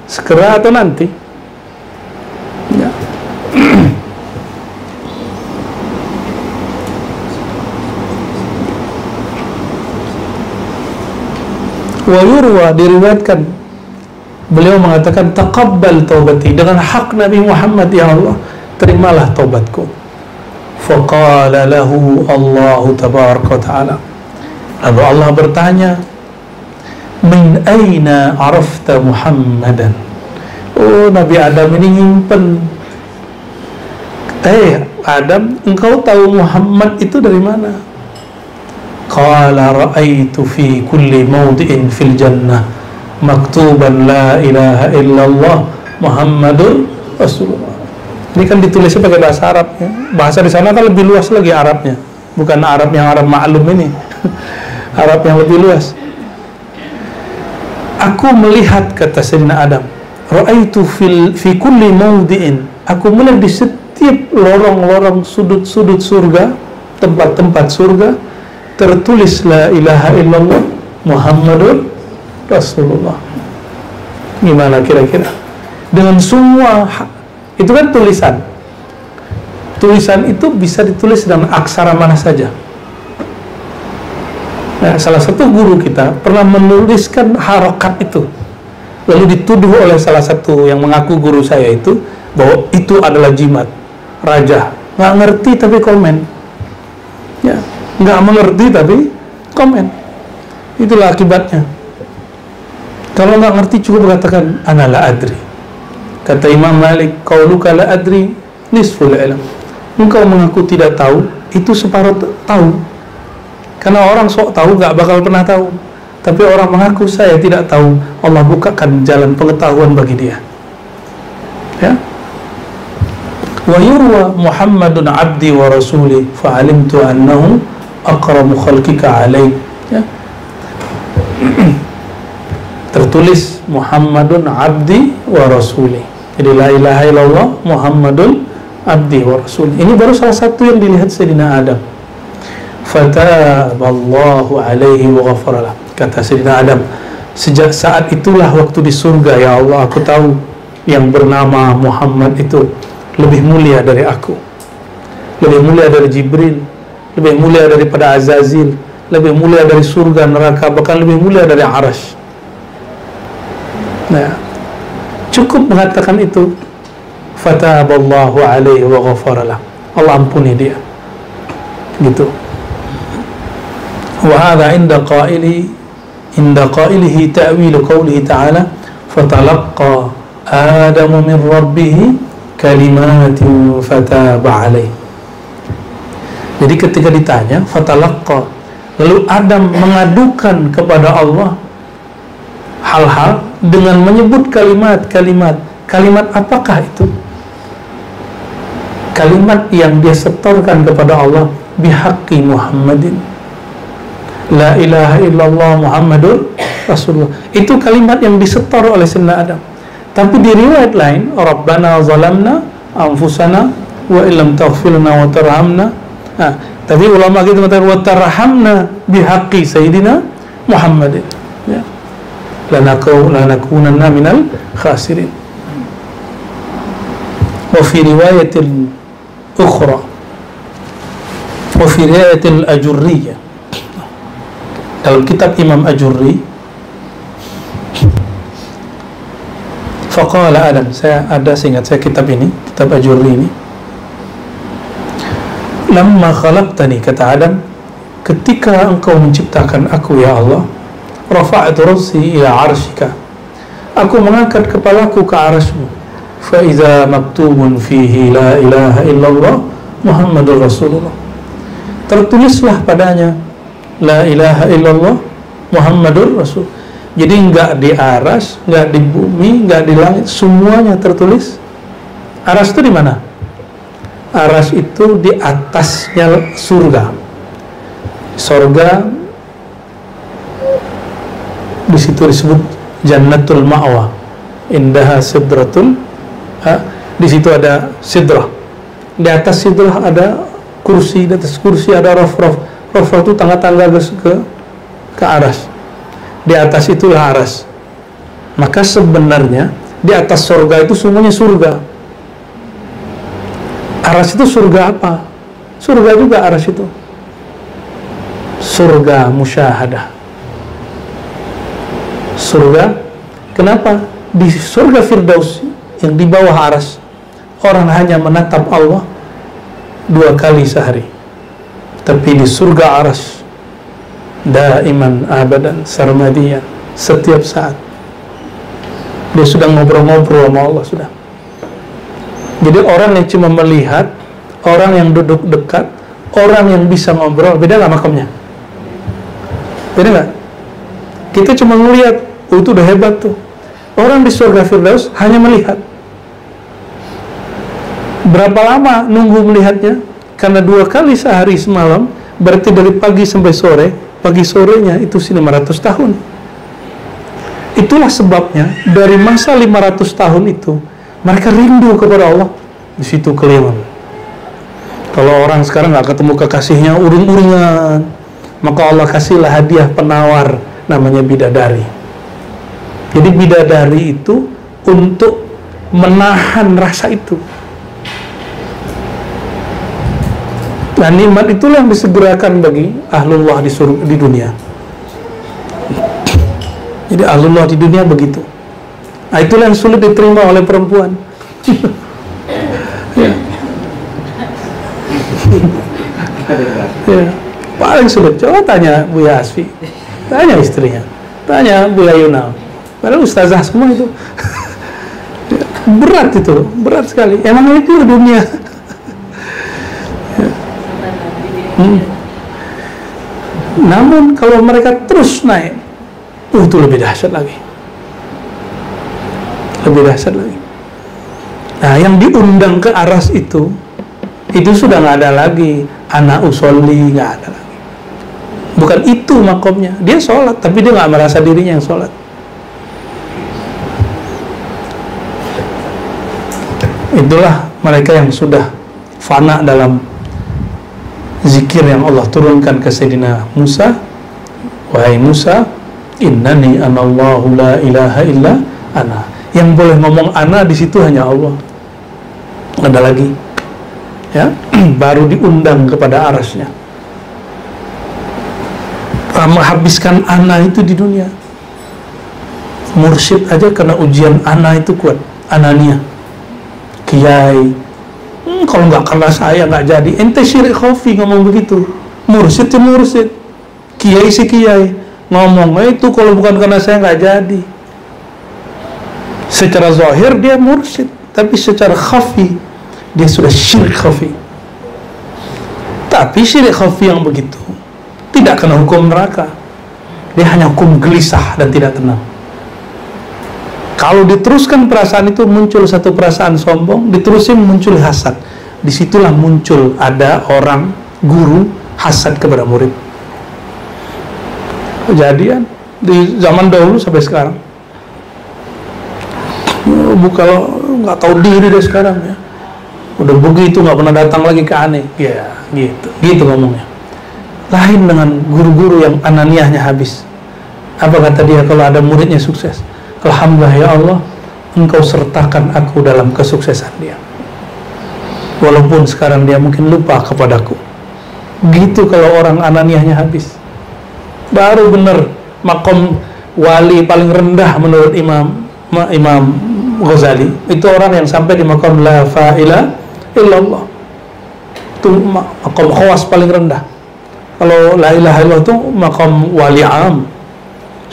segera atau nanti, ya. Wa yurwa, diriwayatkan beliau mengatakan taqabbal taubati, dengan hak Nabi Muhammad, ya Allah terimalah taubatku. Faqala lahu Allah tabaraka ta'ala, lalu Allah bertanya, min aina arafta Muhammadan? Oh, Nabi Adam ini nyimpen. Adam, engkau tahu Muhammad itu dari mana? Qala ra'aitu fi kulli mawdi'in fil jannah maktuban la ilaha illallah Muhammadur Rasulullah. Ini kan ditulisnya pakai bahasa Arab ya. Bahasa di sana kan lebih luas lagi Arabnya, bukan Arab yang Arab maklum ini. Arab yang lebih luas. Aku melihat, kata Sayyidina Adam, ra'aitu fi kulli mawdi'in, aku melihat di setiap lorong-lorong sudut-sudut surga, tempat-tempat surga, tertulis la ilaha illallah Muhammadur Rasulullah. Gimana kira-kira? Dengan semua, itu kan tulisan. Tulisan itu bisa ditulis dengan aksara mana saja. Nah, salah satu guru kita pernah menuliskan harokat itu, lalu dituduh oleh salah satu yang mengaku guru saya itu bahwa itu adalah jimat raja. Nggak ngerti tapi komen, ya, nggak mengerti tapi komen. Itulah akibatnya. Kalau nggak ngerti cukup katakan ana la adri. Kata Imam Malik, qauluka la adri nisful ilm. Engkau mengaku tidak tahu, itu separuh tahu. Karena orang sok tahu nggak bakal pernah tahu. Tapi orang mengaku saya tidak tahu, Allah bukakan jalan pengetahuan bagi dia. Ya. Wa yurwa Muhammadun abdi wa rasuli fa alimtu annahu aqrabu khalqika alaih. Ya. Tertulis Muhammadun abdi wa rasuli. Jadi la ilaha illallah Muhammadun abdi wa rasuli. Ini baru salah satu yang dilihat Sayyidina Adam. Fataballahu alaihi wa ghafaralah. Kata Sayyidina Adam, sejak saat itulah waktu di surga, ya Allah, aku tahu yang bernama Muhammad itu lebih mulia dari aku, lebih mulia dari Jibril, lebih mulia daripada Azazil, lebih mulia dari surga, neraka, bahkan lebih mulia dari Arasy. Nah, cukup mengatakan itu, fataballahu alaihi wa ghafaralah, Allah ampuni dia, gitu. Wa hadha inda qailihi ta'wil qawlihi ta'ala fatalaqqa Adamu min rabbih kalimatin fataba alaih. Jadi ketika ditanya fatalaqqa, lalu Adam mengadukan kepada Allah hal-hal dengan menyebut kalimat-kalimat. Kalimat apakah itu? Kalimat yang dia setorkan kepada Allah, bihaqqi Muhammadin, la ilaha illallah Muhammadur Rasulullah. Itu kalimat yang disetor oleh Sayyidina Adam. Tapi di riwayat lain, Rabbana zalamna anfusana wa illam taghfirna wa tarhamna. Tapi ulama kita mengatakan wa tarhamna bihaqqi Sayyidina Muhammadin. Ya. Lanakunanna minal khasirin. Wa fi riwayatil ukhra, wa fi riwayatil ajurriyah, dalam kitab Imam Ajurri, faqala Adam, saya ada seingat saya kitab ini, kitab Ajurri ini, lamma khalaqtani, kata Adam, ketika engkau menciptakan aku ya Allah, rafa'tu ra'si ila arsyika, aku mengangkat kepalaku ke arasmu, fa idza maktubun fihi la ilaha illallah Muhammadur Rasulullah, tertulislah padanya la ilaha illallah Muhammadur Rasul. Jadi enggak di aras, enggak di bumi, enggak di langit, semuanya tertulis. Aras itu di mana? Aras itu di atasnya surga. Surga di situ disebut Jannatul Ma'wa. Indaha sidratul, di situ ada sidrah. Di atas sidrah ada kursi, di atas kursi ada raf-raf. Rafah itu tangga-tangga ke aras. Di atas itulah aras. Maka sebenarnya di atas surga itu semuanya surga. Aras itu surga apa? Surga juga aras itu. Surga musyahadah. Surga, kenapa? Di surga Firdaus yang di bawah aras, orang hanya menatap Allah 2 kali sehari, tapi di surga Arsy daiman abadan sarmadiyan, setiap saat dia sudah ngobrol-ngobrol sama Allah sudah. Jadi orang yang cuma melihat, orang yang duduk dekat, orang yang bisa ngobrol, beda nggak makamnya? Beda nggak? Kita cuma ngelihat, oh itu udah hebat tuh. Orang di surga Firdaus hanya melihat. Berapa lama nunggu melihatnya? Karena 2 kali sehari semalam, berarti dari pagi sampai sore. Pagi sorenya itu 500 tahun. Itulah sebabnya dari masa 500 tahun itu mereka rindu kepada Allah. Di situ keliling. Kalau orang sekarang nggak ketemu kekasihnya uring-uringan, maka Allah kasihlah hadiah penawar namanya bidadari. Jadi bidadari itu untuk menahan rasa itu. Nah, nikmat itulah yang disegerakan bagi ahlullah di surga, di dunia. Jadi ahlullah di dunia begitu. Nah, itulah yang sulit diterima oleh perempuan. Ya. Ya. Paling sulit. Coba tanya Buya Asfi, tanya istrinya, tanya Buya Yuna. Padahal ustazah semua itu. Berat itu, berat sekali. Emang itu dunia. Namun kalau mereka terus naik, itu lebih dahsyat lagi. Lebih dahsyat lagi. Nah, yang diundang ke Aras itu sudah nggak ada lagi anak usolli, nggak ada lagi. Bukan itu makomnya. Dia sholat, tapi dia nggak merasa dirinya yang sholat. Itulah mereka yang sudah fana dalam zikir yang Allah turunkan ke Sayyidina Musa. Wahai Musa, innani anallahu la ilaha illa ana. Yang boleh ngomong ana di situ hanya Allah. Nggak ada lagi. Ya, baru diundang kepada arasnya. Menghabiskan ana itu di dunia. Mursyid aja karena ujian ana itu kuat. Anania. Kiai. Kalau nggak karena saya nggak jadi. Ente syirik khafi ngomong begitu. Mursyid ya mursyid, kiai si kiai ngomong itu kalau bukan karena saya nggak jadi. Secara zahir dia mursyid, tapi secara khafi dia sudah syirik khafi. Tapi syirik khafi yang begitu tidak kena hukum neraka. Dia hanya hukum gelisah dan tidak tenang. Kalau diteruskan perasaan itu muncul satu perasaan sombong, diterusin muncul hasad. Disitulah muncul ada orang guru hasad kepada murid. Kejadian di zaman dahulu sampai sekarang. Kalau nggak tahu diri deh sekarang ya. Udah begitu nggak pernah datang lagi ke aneh. Ya gitu ngomongnya. Lain dengan guru-guru yang ananiahnya habis. Apa kata dia kalau ada muridnya sukses? Alhamdulillah ya Allah, Engkau sertakan aku dalam kesuksesan dia. Walaupun sekarang dia mungkin lupa kepadaku. Gitu kalau orang ananiahnya habis. Baru benar makom wali paling rendah menurut Imam Ghazali. Itu orang yang sampai di makom la ilaha illallah. Itu makom khawas paling rendah. Kalau la ilaha illallah itu makom wali am.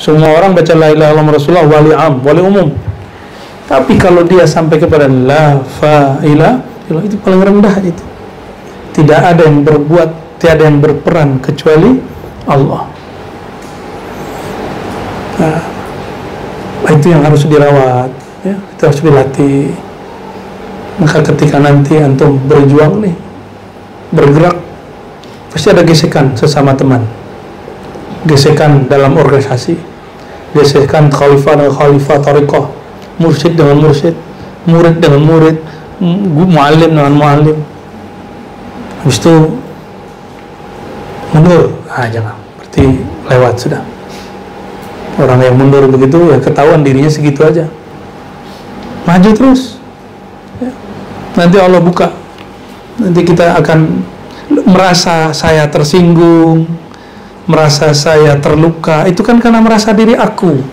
Semua orang baca la ilaha illallah Rasulullah wali am, wali umum. Tapi kalau dia sampai kepada la ilaha illallah, itu paling rendah itu. Tidak ada yang berbuat, tidak ada yang berperan kecuali Allah. Nah, itu yang harus dirawat, ya, itu harus dilatih. Maka ketika nanti antum berjuang nih, bergerak, pasti ada gesekan sesama teman, gesekan dalam organisasi, gesekan khalifah dengan khalifah tariqah, mursyid dengan mursyid, murid dengan murid, muallim dengan muallim. Habis itu mundur, jangan, berarti lewat sudah. Orang yang mundur begitu ya ketahuan dirinya segitu aja. Maju terus, ya. Nanti Allah buka. Nanti kita akan merasa saya tersinggung, merasa saya terluka. Itu kan karena merasa diri aku,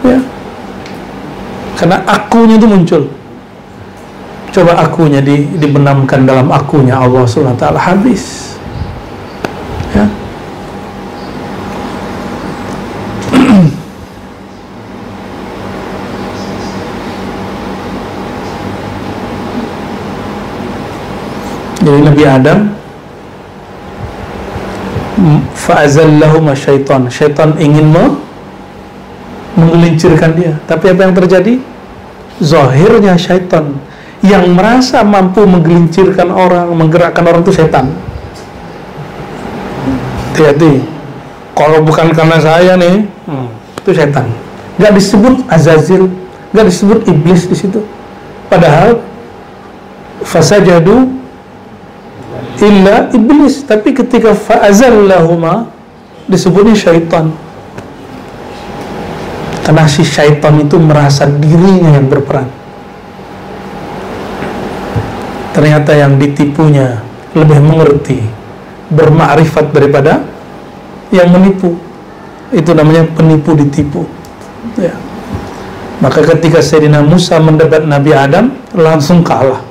ya. Karena akunya itu muncul. Coba akunya dibenamkan dalam akunya Allah Subhanahu wa taala, habis. Ya. Jadi Nabi Adam fa'azallahuma syaitan. Syaitan ingin menggelincirkan dia. Tapi apa yang terjadi? Zahirnya syaitan yang merasa mampu menggelincirkan orang, menggerakkan orang itu syaitan. Hati-hati. Kalau bukan karena saya nih, itu syaitan. Gak disebut Azazil, gak disebut iblis di situ. Padahal fasajadu illa iblis, tapi ketika fa'azallahuma disebutnya syaitan, karena si syaitan itu merasa dirinya yang berperan. Ternyata yang ditipunya lebih mengerti, bermakrifat daripada yang menipu. Itu namanya penipu ditipu, ya. Maka ketika Sayyidina Musa mendebat Nabi Adam, langsung kalah.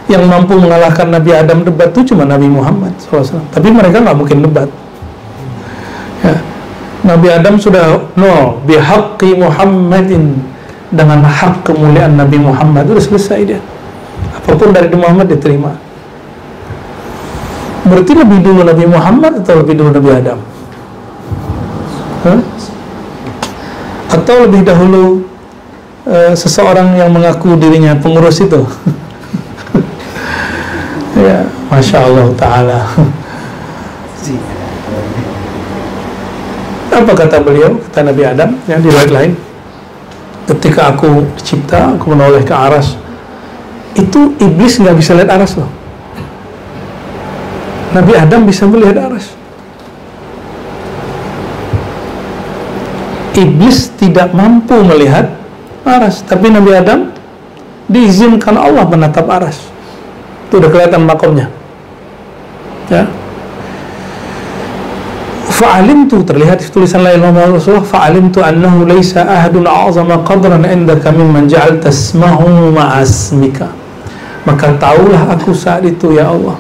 Yang mampu mengalahkan Nabi Adam debat itu cuma Nabi Muhammad SAW. Tapi mereka nggak mungkin debat. Ya. Nabi Adam sudah bihaqqi Muhammadin, dengan hak kemuliaan Nabi Muhammad, sudah selesai dia. Apapun dari Muhammad diterima. Berarti lebih dulu Nabi Muhammad atau lebih dulu Nabi Adam? Atau lebih dahulu seseorang yang mengaku dirinya pengurus itu? Ya, Masya Allah Ta'ala. Apa kata beliau, kata Nabi Adam, yang di riwayat lain, ketika aku dicipta, aku menoleh ke aras, itu iblis nggak bisa lihat aras loh. Nabi Adam bisa melihat aras. Iblis tidak mampu melihat aras, tapi Nabi Adam diizinkan Allah menatap aras. Itu udah kelihatan makomnya, ya. Fa'alimtu, terlihat di tulisan lain Rasulullah, fa'alimtu annahu laysa ahadun a'zama qadran indaka mimman ja'alta ismahu ma'asmika. Maka taulah aku saat itu, ya Allah,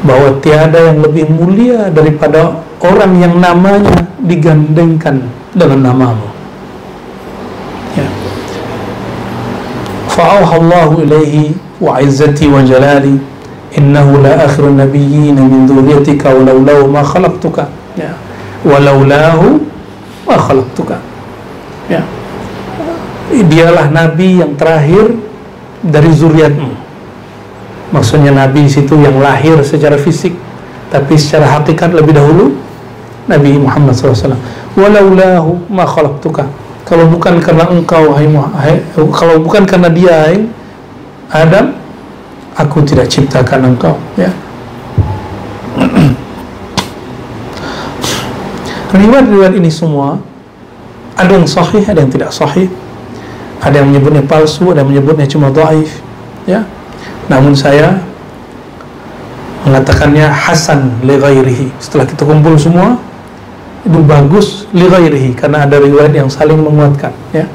bahwa tiada yang lebih mulia daripada orang yang namanya digandengkan dengan namamu, ya. Fa'auhallahu ilaihi wa izzati wa jalali innahu la akhirun nabiyyin min dhurriyyatika walaulahu ma khalaqtuka, ya, walaulahu ma khalaqtuka, ya. Dialah nabi yang terakhir dari zuriatmu. Maksudnya nabi situ yang lahir secara fisik, tapi secara hakikat lebih dahulu Nabi Muhammad SAW. Walaulahu ma khalaqtuka, kalau bukan karena engkau, kalau bukan karena dia, Adam, aku tidak ciptakan engkau, ya. Riwayat-riwayat ini semua ada yang sahih, ada yang tidak sahih, ada yang menyebutnya palsu, ada yang menyebutnya cuma dhaif, ya. Namun saya mengatakannya hasan li ghairihi. Setelah kita kumpul semua, itu bagus li ghairihi, karena ada riwayat yang saling menguatkan, ya.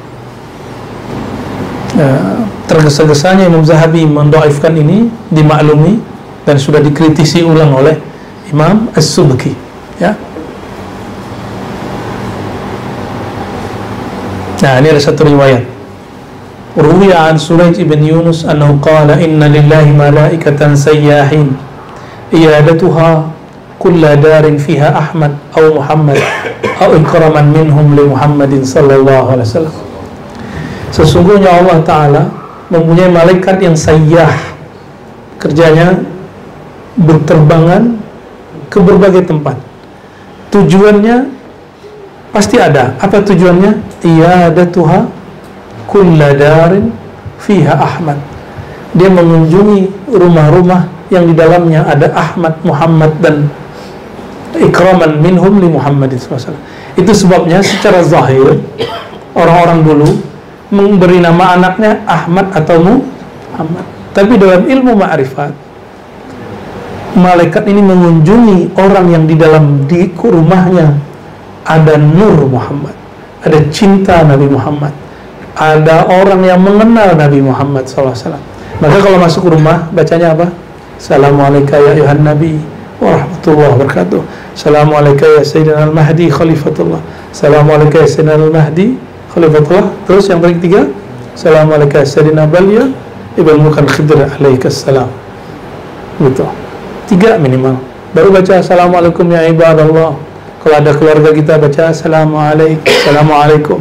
Tergesa-gesanya Imam Zahabi mendoaifkan ini dimaklumi dan sudah dikritisi ulang oleh Imam As-Subki, ya. Nah, ini ada satu riwayat. Ruwiya an Suraij ibn Yunus annahu qala inna lillahi malaikatan sayyahin iyadatuha kulla darin fiha Ahmad aw Muhammad aw ikraman minhum li Muhammadin sallallahu alaihi wasallam. Sesungguhnya Allah Ta'ala mempunyai malaikat yang sayyah, kerjanya berterbangan ke berbagai tempat. Tujuannya pasti ada. Apa tujuannya? Iyadatuha kulla darin fiha Ahmad. Dia mengunjungi rumah-rumah yang di dalamnya ada Ahmad, Muhammad, dan ikraman minhum li Muhammadin SAW. Itu sebabnya secara zahir orang-orang dulu memberi nama anaknya Ahmad atau Muhammad. Tapi dalam ilmu ma'rifat, malaikat ini mengunjungi orang yang di dalam rumahnya ada nur Muhammad, ada cinta Nabi Muhammad, ada orang yang mengenal Nabi Muhammad SAW. Maka kalau masuk rumah bacanya apa? Assalamualaikum ya ayuhan Nabi warahmatullahi wabarakatuh. Assalamualaikum ya Sayyidina al-Mahdi Khalifatullah. Assalamualaikum ya Sayyidina al-Mahdi Khalifatullah. Terus yang ketiga, Assalamualaikum ya Sayyidina Balya Ibn Mukan Khidr alaikassalam. Gitu. 3 minimal. Baru baca Assalamualaikum ya ibadallah. Kalau ada keluarga kita baca Assalamualaikum.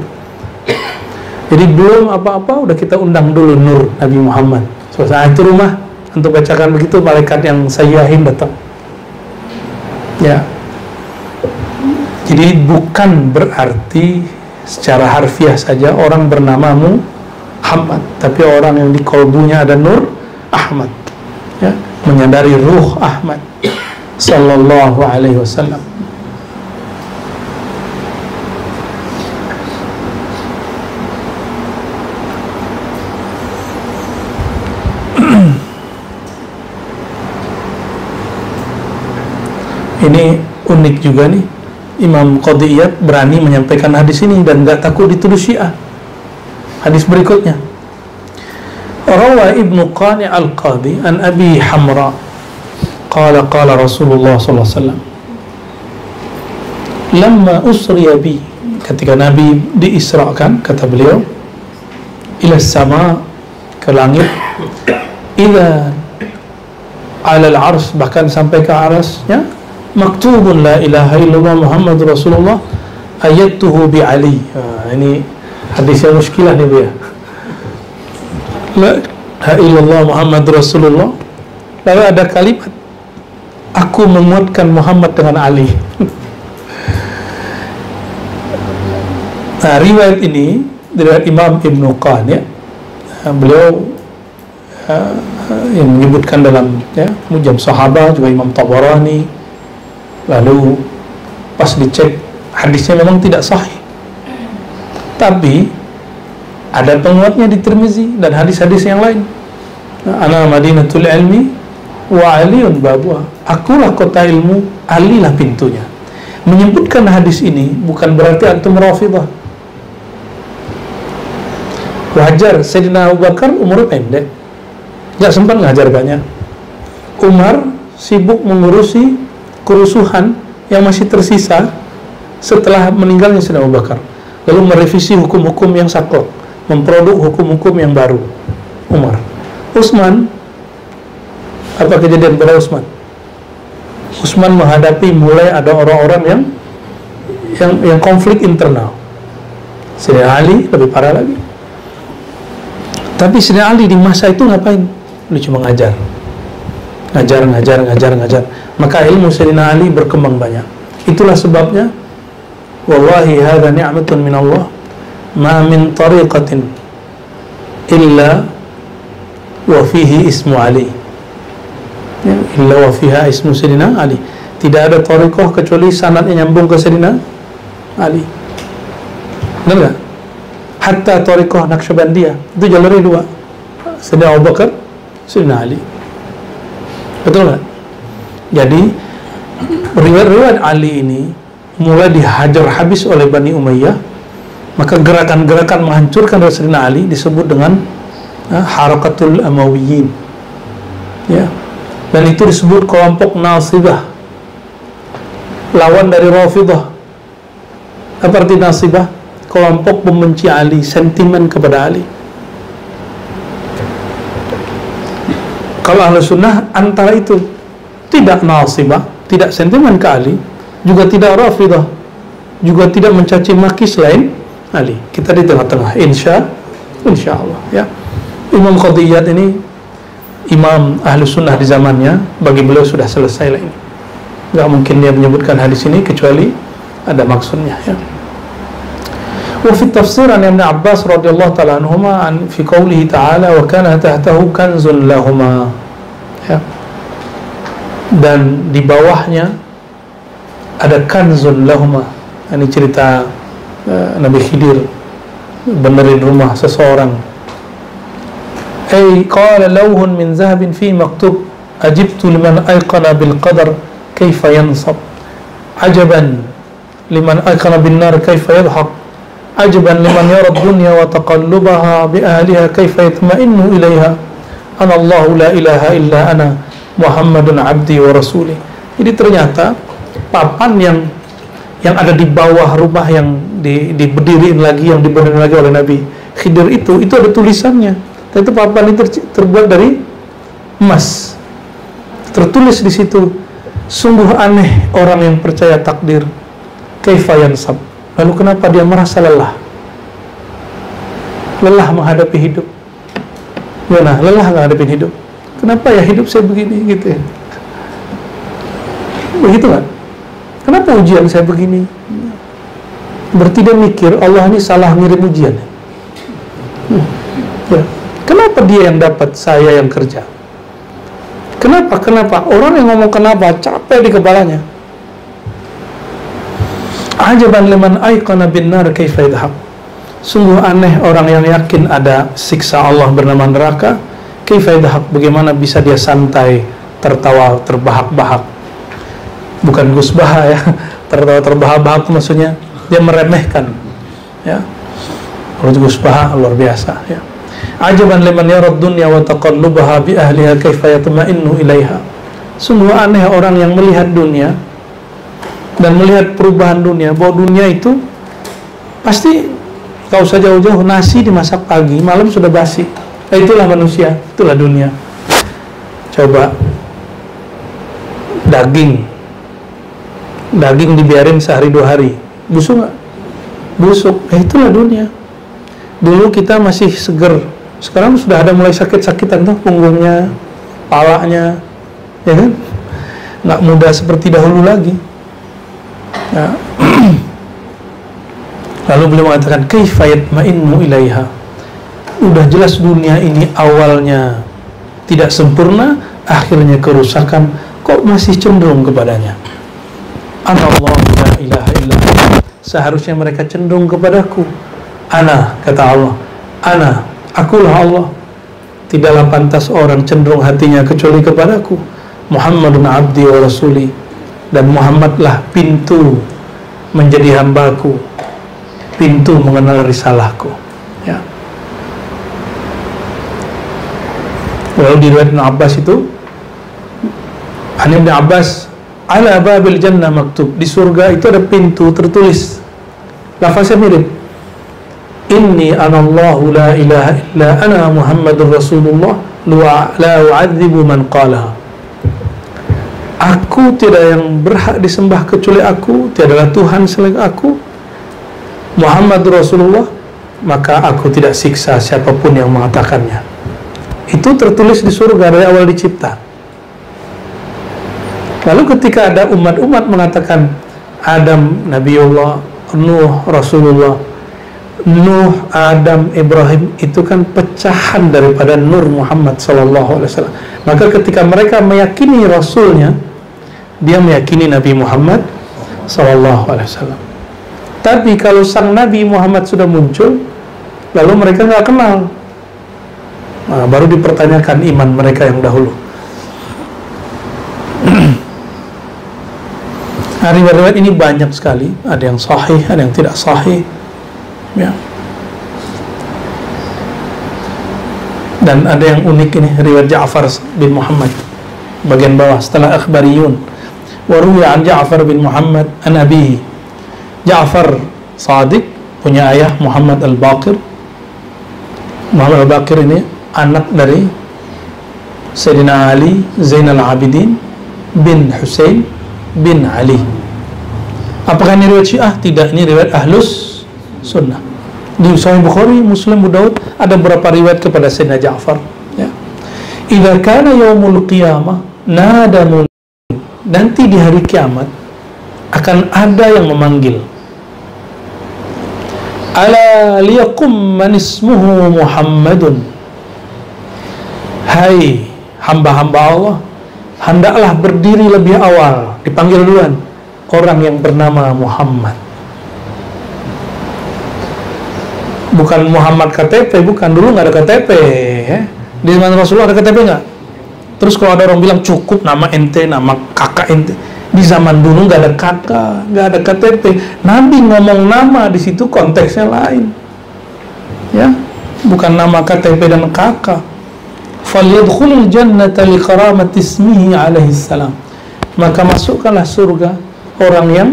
Jadi belum apa-apa udah kita undang dulu Nur Nabi Muhammad. Saat itu rumah untuk bacakan begitu, malaikat yang sayyahin datang. Ya. Jadi bukan berarti secara harfiah saja orang bernama Muhammad, tapi orang yang di kolbunya ada Nur Ahmad, ya, menyadari ruh Ahmad sallallahu alaihi wasallam. Ini unik juga nih, Imam Qadiyat berani menyampaikan hadis ini dan gak takut dituduh Syiah. Hadis berikutnya, Rawa Ibnu Qani al-Qadi an Abi Hamra qala qala Rasulullah sallallahu alaihi wasallam lamma usriya bi, ketika Nabi diisrakan, kata beliau, ila sama, ke langit, ila ala al-ars, bahkan sampai ke arasnya, maktubun la ilaha illallah Muhammad Rasulullah ayatuhu bi Ali. Ini hadis yang muskilah nih dia. La ilaha illallah Muhammad Rasulullah, lalu ada kalimat, aku menguatkan Muhammad dengan Ali. Nah, riwayat ini dari Imam Ibnu Qan, ya, beliau yang menyebutkan dalam, ya, Mujam Sahabah, juga Imam Tabarani. Lalu pas dicek hadisnya memang tidak sahih, tapi ada penguatnya di Tirmizi dan hadis-hadis yang lain. Ana Madinatul Ilmi wa Aliun babuha, akulah kota ilmu, Ali lah pintunya. Menyebutkan hadis ini bukan berarti antum Rafidah. Wajar, Sayyidina Abu Bakar umurnya pendek, gak sempat ngajar banyak. Umar sibuk mengurusi kerusuhan yang masih tersisa setelah meninggalnya Sayyidina Abu Bakar, lalu merevisi hukum-hukum yang saklek, memproduk hukum-hukum yang baru. Umar. Utsman, apa kejadian pada Utsman? Utsman menghadapi mulai ada orang-orang yang konflik internal. Sayyidina Ali lebih parah lagi. Tapi Sayyidina Ali di masa itu ngapain? Dia cuma ngajar. Ngajar. Maka ilmu Sayyidina Ali berkembang banyak. Itulah sebabnya, wallahi hadza ni'matun min Allah, ma min tariqatin illa wa fihi ismu Ali, ya, illa wa fiha ismu Sayyidina Ali. Tidak ada tariqah kecuali sanadnya nyambung ke Sayyidina Ali. Benar enggak? Hatta tariqah Naqsyabandiyah itu jalurnya 2, Sayyidina Abu Bakar, Sayyidina Ali. Betul nggak? Jadi riwayat Ali ini mulai dihajar habis oleh Bani Umayyah, maka gerakan-gerakan menghancurkan Sayyidina Ali disebut dengan Harakatul Amawiyin, ya. Dan itu disebut kelompok Nasibah, lawan dari Rafidah. Apa arti Nasibah? Kelompok pembenci Ali, sentimen kepada Ali. Kalau Ahlu Sunnah antara itu, tidak Nasibah, tidak sentimen ke Ali, juga tidak Rafidah, juga tidak mencaci maki selain Ali. Kita di tengah-tengah, insya Allah, ya. Imam Qadiyat ini imam Ahlu Sunnah di zamannya, bagi beliau sudah selesai lah ini. Gak mungkin dia menyebutkan hadis ini kecuali ada maksudnya, ya. Wa fi tafsir an Ibn Abbas radhiyallahu ta'ala anhuma an fi qawlihi ta'ala wa kana tahtahu kanzun lahuma, ya. Dan di bawahnya ada kanzun lahuma. Ini cerita Nabi Khidir benerin rumah seseorang. Ay qala lawhun min zahabin fi maktub ajibtu liman ayqana bil qadar kaifa yansab ajaban liman ayqana bin nar kaifa yadhhak ajaban liman yarad dunya wa taqallubaha bi ahliha kaifa yatma'innu ilaiha anallahu la ilaha illa ana Muhammadun abdi wa rasuli. Jadi ternyata papan yang ada di bawah rumah yang diberdiriin lagi, yang dibenerin lagi oleh Nabi Khidir itu ada tulisannya. Dan itu papan itu terbuat dari emas. Tertulis di situ, sungguh aneh orang yang percaya takdir. Kaifa yansab. Lalu kenapa dia merasa lelah? Lelah menghadapi hidup. Gimana? Lelah menghadapi hidup. Kenapa ya hidup saya begini gitu ya? Begitu kan? Kenapa ujian saya begini? Berarti dia mikir Allah ini salah ngirim ujian. Ya. Kenapa dia yang dapat, saya yang kerja? Kenapa? Orang yang ngomong kenapa capek di kepalanya. Ajaban liman aiqana bin nar kaifa yadhhab. Sungguh aneh orang yang yakin ada siksa Allah bernama neraka. Kaifa yadhhab, bagaimana bisa dia santai, tertawa terbahak-bahak. Bukan gusbah ya, tertawa terbahak-bahak maksudnya dia meremehkan. Ya. Kalau gusbah luar biasa ya. Ajaban liman yarad dunya wa taqallubaha bi ahliha kaifa yatma'innu ilaiha. Sungguh aneh orang yang melihat dunia dan melihat perubahan dunia, bahwa dunia itu pasti kau usah jauh-jauh, nasi dimasak pagi, malam sudah basi. Itulah manusia, itulah dunia. Coba daging dibiarin sehari 2 hari, busuk nggak? Busuk. Itulah dunia. Dulu kita masih seger, sekarang sudah ada mulai sakit-sakitan tuh, punggungnya, palanya, ya kan? Nggak mudah seperti dahulu lagi. Nah. Lalu beliau mengatakan kaifa yatma'innu ilaiha. Udah jelas dunia ini awalnya tidak sempurna, akhirnya kerusakan, kok masih cenderung kepadanya. Anallahu la ilaha illa ana. Seharusnya mereka cenderung kepadaku. Ana, kata Allah, ana, akulah Allah. Tidaklah pantas orang cenderung hatinya kecuali kepadaku. Muhammadun abdi wa rasuli. Dan Muhammadlah pintu menjadi hambaku, pintu mengenal risalahku. Ya. Lalu di riwayat Ibn Abbas itu, Ibn Abbas, ala babil jannah maktub, di surga itu ada pintu tertulis, lafaznya mirip, inni anallahu la ilaha illa ana Muhammadur Rasulullah la u'adzibu man qalaha. Aku tidak yang berhak disembah kecuali aku, tiadalah Tuhan selain aku, Muhammad Rasulullah, maka aku tidak siksa siapapun yang mengatakannya. Itu tertulis di surga dari awal dicipta. Lalu ketika ada umat-umat mengatakan Adam Nabiullah, Nuh Rasulullah, Nuh, Adam, Ibrahim, itu kan pecahan daripada Nur Muhammad SAW. Maka ketika mereka meyakini Rasulnya, dia meyakini Nabi Muhammad SAW. Tapi kalau sang Nabi Muhammad sudah muncul, lalu mereka nggak kenal, nah, baru dipertanyakan iman mereka yang dahulu. Nah, riwayat ini banyak sekali, ada yang sahih, ada yang tidak sahih, ya. Dan ada yang unik ini, riwayat Ja'far bin Muhammad, bagian bawah setelah akhbariyun. Waruya an Ja'far bin Muhammad an abihi. Ja'far Sadiq punya ayah Muhammad Al-Baqir. Muhammad Al-Baqir ini anak dari Sayyidina Ali Zainal Abidin bin Husain bin Ali. Apakah ini riwayat Syiah? Tidak, ini riwayat Ahlus Sunnah. Di Sahih Bukhari, Muslim, Abu Daud ada beberapa riwayat kepada Sayyidina Ja'far, ya. Idza kana yaumul qiyamah nadamun, nanti di hari kiamat akan ada yang memanggil, ala liyakum man ismuhu Muhammadun, hai hamba-hamba Allah, hendaklah berdiri lebih awal, dipanggil duluan orang yang bernama Muhammad. Bukan Muhammad KTP, bukan, dulu nggak ada KTP, ya. Di zaman Rasulullah ada KTP nggak? Terus kalau ada orang bilang cukup nama ente, nama kakak ente, Di zaman dulu nggak ada KK, nggak ada KTP. Nabi ngomong nama di situ konteksnya lain, ya, bukan nama KTP dan KK. Falyadkhulul jannata liqaramati ismihi alaihi salam. Maka masukkanlah surga orang yang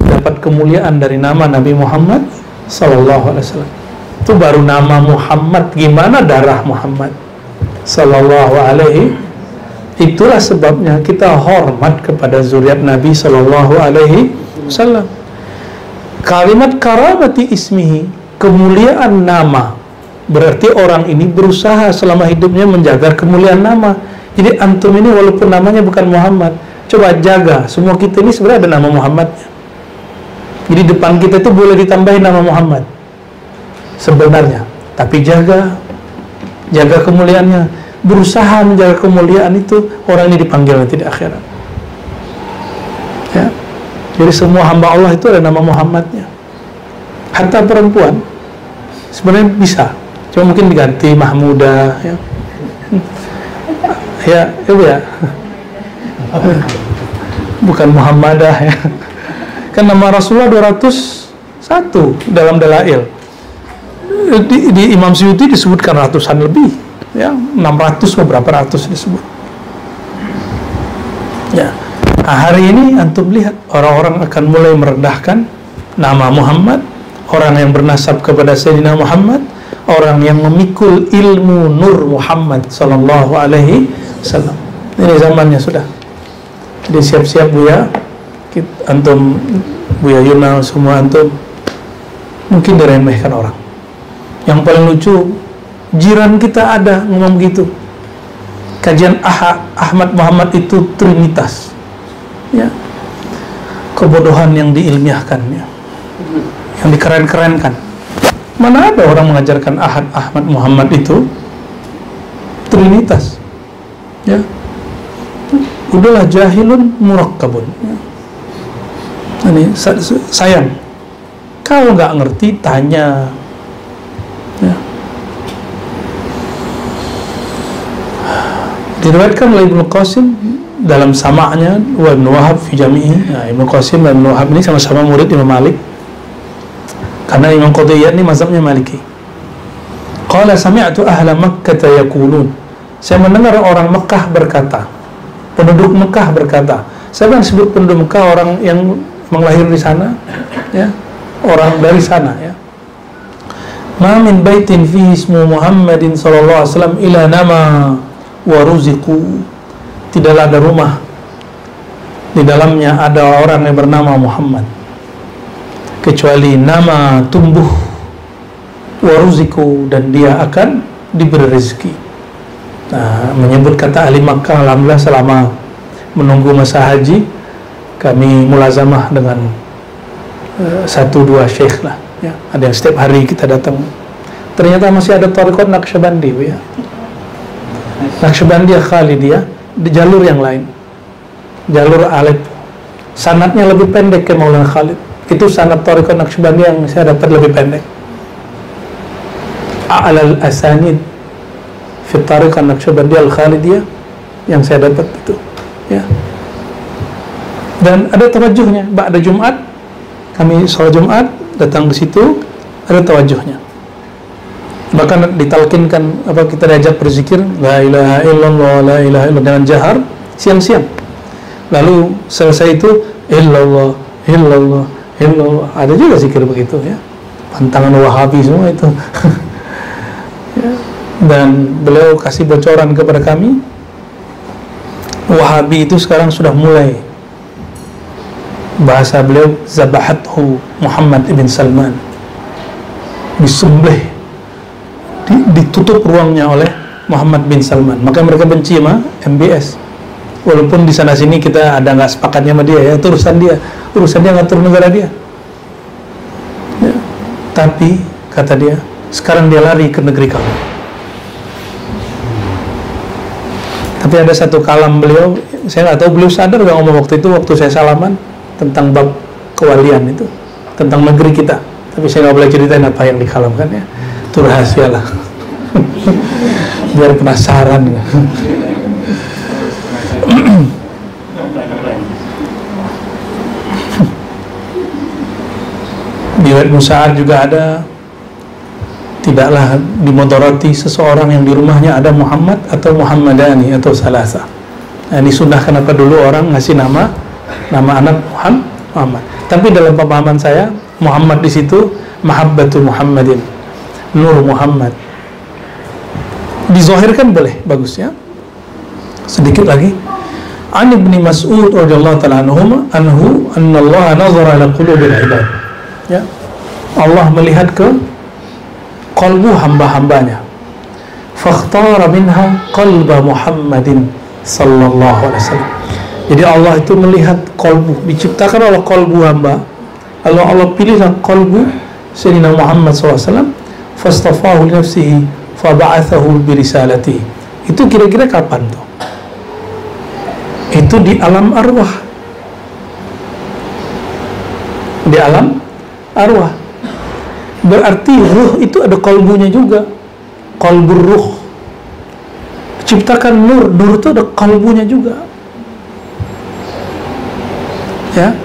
dapat kemuliaan dari nama Nabi Muhammad sallallahu alaihi wasallam. Itu baru nama Muhammad, gimana darah Muhammad sallallahu alaihi. Itulah sebabnya kita hormat kepada zuriat Nabi sallallahu alaihi wasallam. Kalimat karamati ismihi, kemuliaan nama, berarti orang ini berusaha selama hidupnya menjaga kemuliaan nama. Jadi antum ini walaupun namanya bukan Muhammad, coba jaga. Semua kita ini sebenarnya ada nama Muhammadnya. Jadi depan kita itu boleh ditambahin nama Muhammad sebenarnya, tapi jaga kemuliaannya, berusaha menjaga kemuliaan itu. Orang ini dipanggil nanti di akhirat, ya. Jadi semua hamba Allah itu ada nama Muhammadnya. Hatta perempuan sebenarnya bisa, cuma mungkin diganti Mahmudah, ya. Ya, bukan Muhammadah, ya. Kan nama Rasulullah 201 dalam Dalail. Di Imam Suyuti disebutkan ratusan lebih, ya, 600 beberapa ratus disebut. Ya. Nah, hari ini antum lihat orang-orang akan mulai merendahkan nama Muhammad, orang yang bernasab kepada Sayyidina Muhammad, orang yang memikul ilmu nur Muhammad sallallahu alaihi wasallam. Ini zamannya sudah. Jadi siap-siap Buya, antum, Buya Yunal, semua antum mungkin diremehkan orang. Yang paling lucu, jiran kita ada ngomong gitu. Kajian Ahmad Muhammad itu trinitas, ya. Kebodohan yang diilmiahkan, ya, yang dikeren-kerenkan. Mana ada orang mengajarkan Ahmad Muhammad itu trinitas, ya. Udahlah, jahilun murakkabun, ya. Ini sayang, kalau nggak ngerti tanya, ya. Diriwayatkan oleh Ibnu Qasim dalam sama'nya wa Ibnu Wahab fi jami'i. Nah, Ibnu Qasim dan Ibnu Wahab ini sama-sama murid Imam Malik, karena Imam Qudiyat ini mazhabnya Maliki. Qala sami'tu ahla Makkah yaqulun, saya mendengar orang Mekah berkata, penduduk Mekah berkata. Saya kan sebut penduduk Mekah orang yang lahir di sana, ya, orang dari sana, ya. Ma min baitin fihi ismu Muhammadin sallallahu alaihi wasallam ila nama wa ruziqu. Tidaklah ada rumah di dalamnya ada orang yang bernama Muhammad kecuali nama tumbuh, wa ruziqu, dan dia akan diberi rezeki. Nah, menyebut kata ahli Makkah, alhamdulillah selama menunggu masa haji kami mulazamah dengan 1-2 syekh lah, ya. Ada yang setiap hari kita datang. Ternyata masih ada thariqat Naqsyabandi, ya. Naqsyabandiyah Khalidiyah di jalur yang lain, jalur Aleppo. Sanadnya lebih pendek ke Maulana Khalid. Itu sanad thariqat Naqsyabandiyah yang saya dapat lebih pendek. A'lal asanid fi thariqat Naqsyabandiyah Al-Khalidiyah yang saya dapat itu, ya. Dan ada tawajuhnya. Ba'da Jumat kami sholat Jumat datang di situ, ada tawajuhnya. Bahkan ditalkinkan, kita diajak berzikir la ilaha illallah, la ilaha illallah dengan jahar siang-siang. Lalu selesai itu illallah, illallah, illallah. Ada juga zikir begitu, ya. Pantangan Wahabi semua itu. Ya. Dan beliau kasih bocoran kepada kami, Wahabi itu sekarang sudah mulai, bahasa beliau, zabahathu Muhammad ibn Salman, disembelih, ditutup ruangnya oleh Muhammad bin Salman. Maka mereka benci sama MBS, walaupun di sana sini kita ada nggak sepakatnya sama dia, ya, itu urusan dia ngatur negara dia, ya. Tapi kata dia, sekarang dia lari ke negeri kamu. Tapi ada satu kalam beliau, saya nggak tahu beliau sadar nggak ngomong waktu itu, waktu saya salaman, tentang bab kewalian itu, tentang negeri kita. Tapi saya nggak boleh ceritain apa yang dikalamkan, ya. Itu rahasia lah. Biar penasaran. Di riwayat Musa'ad juga ada, tidaklah dimodoroti seseorang yang di rumahnya ada Muhammad atau Muhammadani atau salasa. Nah, disunahkan apa dulu orang ngasih nama anak Muhammad. Tapi dalam pemahaman saya, Muhammad di situ mahabbatul Muhammadin, nur Muhammad. Dizahirkan boleh, bagus ya. Sedikit lagi. An Ibni Mas'ud radhiyallahu ta'ala anhu anna Allah nazara ila qulubil ibad. Ya. Allah melihat ke qalbu hamba-hambanya. Fakhtara minha qalba Muhammadin sallallahu alaihi wasallam. Jadi Allah itu melihat qalbu, diciptakan oleh qalbu hamba. Lalu Allah pilihlah qalbu Sayyidina Muhammad SAW, fastafahu li nafsihi faba'athahu bi risalatihi. Itu kira-kira kapan tuh? Itu di alam arwah. Di alam arwah. Berarti ruh itu ada qalbunya juga. Qalbur ruh. Ciptakan nur itu ada qalbunya juga. Ya.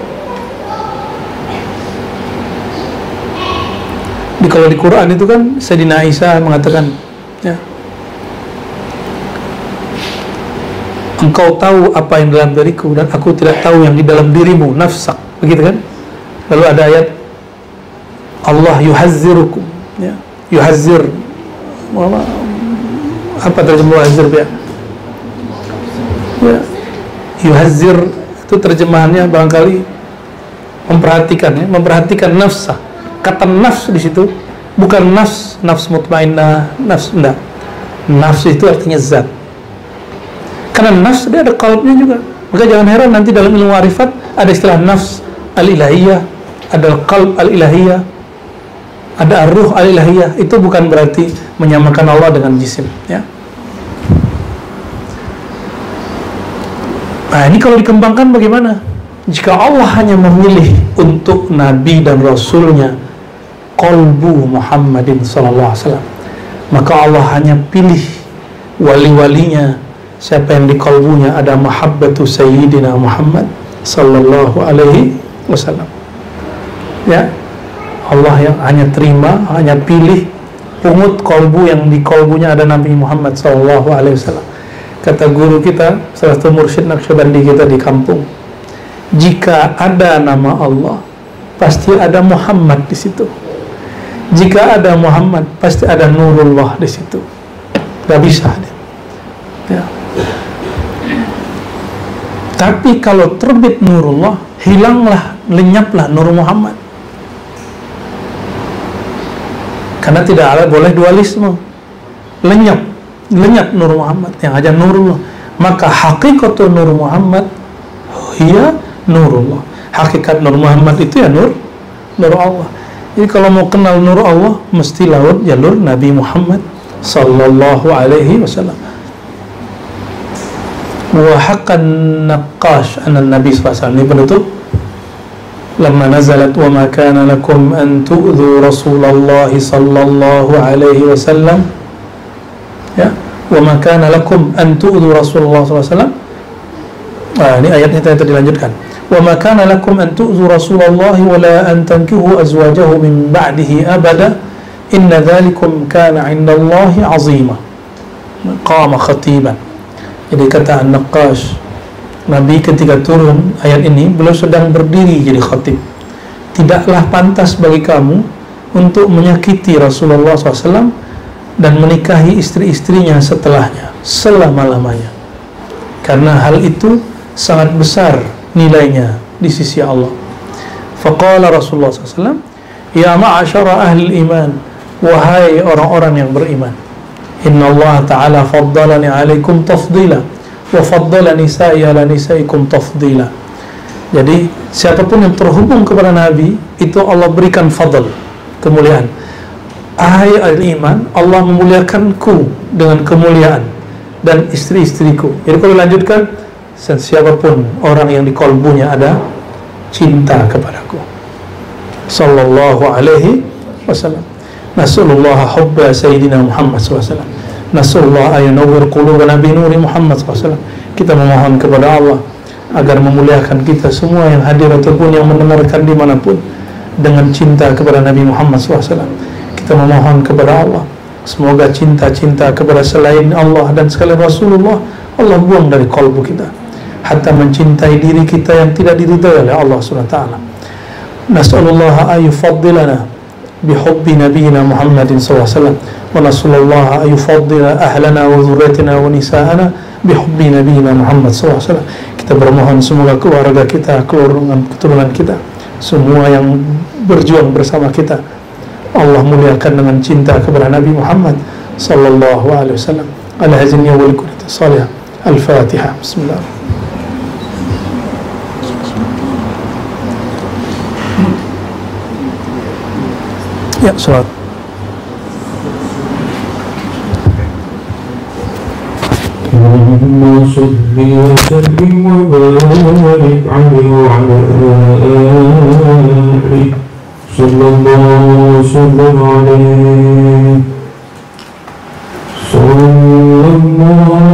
Kalau di Quran itu kan Sayyidina Isa mengatakan, ya, engkau tahu apa yang dalam diriku dan aku tidak tahu yang di dalam dirimu, nafsak, begitu kan? Lalu ada ayat Allah yuhazzirukum, ya, yuhazzir, apa terjemah yuhazzir ya? Ya, yuhazzir itu terjemahannya barangkali memperhatikan, ya, memperhatikan nafsa. Kata nafs di situ bukan nafs mutmainnah, nafs enggak. Nafs itu artinya zat. Karena nafs dia ada qalbnya juga. Maka jangan heran nanti dalam ilmu arifat ada istilah nafs al-ilahiyah, ada qalb al-ilahiyah, ada ar-ruh al-ilahiyah. Itu bukan berarti menyamakan Allah dengan jisim, ya. Nah, ini kalau dikembangkan bagaimana? Jika Allah hanya memilih untuk Nabi dan Rasulnya qalbu Muhammadin sallallahu alaihi wasallam, maka Allah hanya pilih wali-walinya siapa yang di qalbunya ada mahabbatu Sayyidina Muhammad sallallahu alaihi wasallam. Ya, Allah yang hanya terima, hanya pilih pungut qalbu yang di qalbunya ada Nabi Muhammad sallallahu alaihi wasallam. Kata guru kita, salah satu mursyid Naqsyabandi kita di kampung, jika ada nama Allah, pasti ada Muhammad di situ. Jika ada Muhammad, pasti ada Nurullah di situ. Gak bisa. Ya. Tapi kalau terbit Nurullah, hilanglah, lenyaplah Nur Muhammad. Karena tidak ada boleh dualisme. Lenyap Nur Muhammad, yang aja Nurullah. Maka hakikatul Nur Muhammad hiya Nurullah. Hakikat Nur Muhammad itu ya Nur Allah. Jadi kalau mau kenal Nur Allah, mesti lewat jalur Nabi Muhammad sallallahu alaihi wasallam. Wa haqqan naqash an Nabi sallallahu alaihi wasallam. Ini penutup. Lamma nazalat wa ma kana lakum an tu'dhu Rasulullah sallallahu alaihi wasallam. Ya, wa ma kana lakum an tu'dhu Rasulullah sallallahu alaihi wasallam. Ini ayatnya tadi dilanjutkan. Wa ma kana lakum an tu'dhu Rasulullah wa la an tankihu azwajahu min ba'dihi abada inna dhalikum kana 'indallahi 'azima. Qama khatiban. Jadi kata An-Naqash, Nabi ketika turun ayat ini beliau sedang berdiri jadi khatib. Tidaklah pantas bagi kamu untuk menyakiti Rasulullah SAW dan menikahi istri-istrinya setelahnya selama-lamanya, karena hal itu sangat besar nilainya di sisi Allah. Faqala Rasulullah SAW, ya ma'asyara ahli iman, wahai orang-orang yang beriman, inna Allah ta'ala faddalani alaikum tafdila wa faddala nisa'i ala nisa'ikum tafdila. Jadi siapapun yang terhubung kepada Nabi itu Allah berikan fadl, kemuliaan. Ahai ahli iman, Allah memuliakanku dengan kemuliaan dan istri-istriku. Jadi kalau dilanjutkan, siapapun orang yang di qalbunya ada cinta kepadaku sallallahu alaihi wasallam. Nasallallahu hubba sayyidina Muhammad sallallahu alaihi wasallam. Nasallallahu ayunawwir qulubana bi nuri Muhammad sallallahu alaihi wasallam. Kita memohon kepada Allah agar memuliakan kita semua yang hadir ataupun yang mendengarkan dimanapun dengan cinta kepada Nabi Muhammad SAW. Kita memohon kepada Allah, semoga cinta-cinta kepada selain Allah dan sekalian Rasulullah Allah buang dari kalbu kita, hatta mencintai diri kita yang tidak diridhai oleh Allah SWT. Nas'alullaha ayufaddilana bihubbi nabiyina Muhammadin SAW, wa nas'alullaha ayufaddila ahlana wa dhurriyyatina wa nisa'ana bihubbi nabiyina Muhammad SAW. Kita bermohon semoga keluarga kita, keturunan kita, semua yang berjuang bersama kita, Allah muliakan dengan cinta kepada Nabi Muhammad sallallahu alaihi wasallam. Ala hazinni wa likulli salih. Al-Fatihah. Bismillah. Ya, salat. اللهم صل وسلم وبارك عليه وعلى آله صلى الله وسلم عليه صلى الله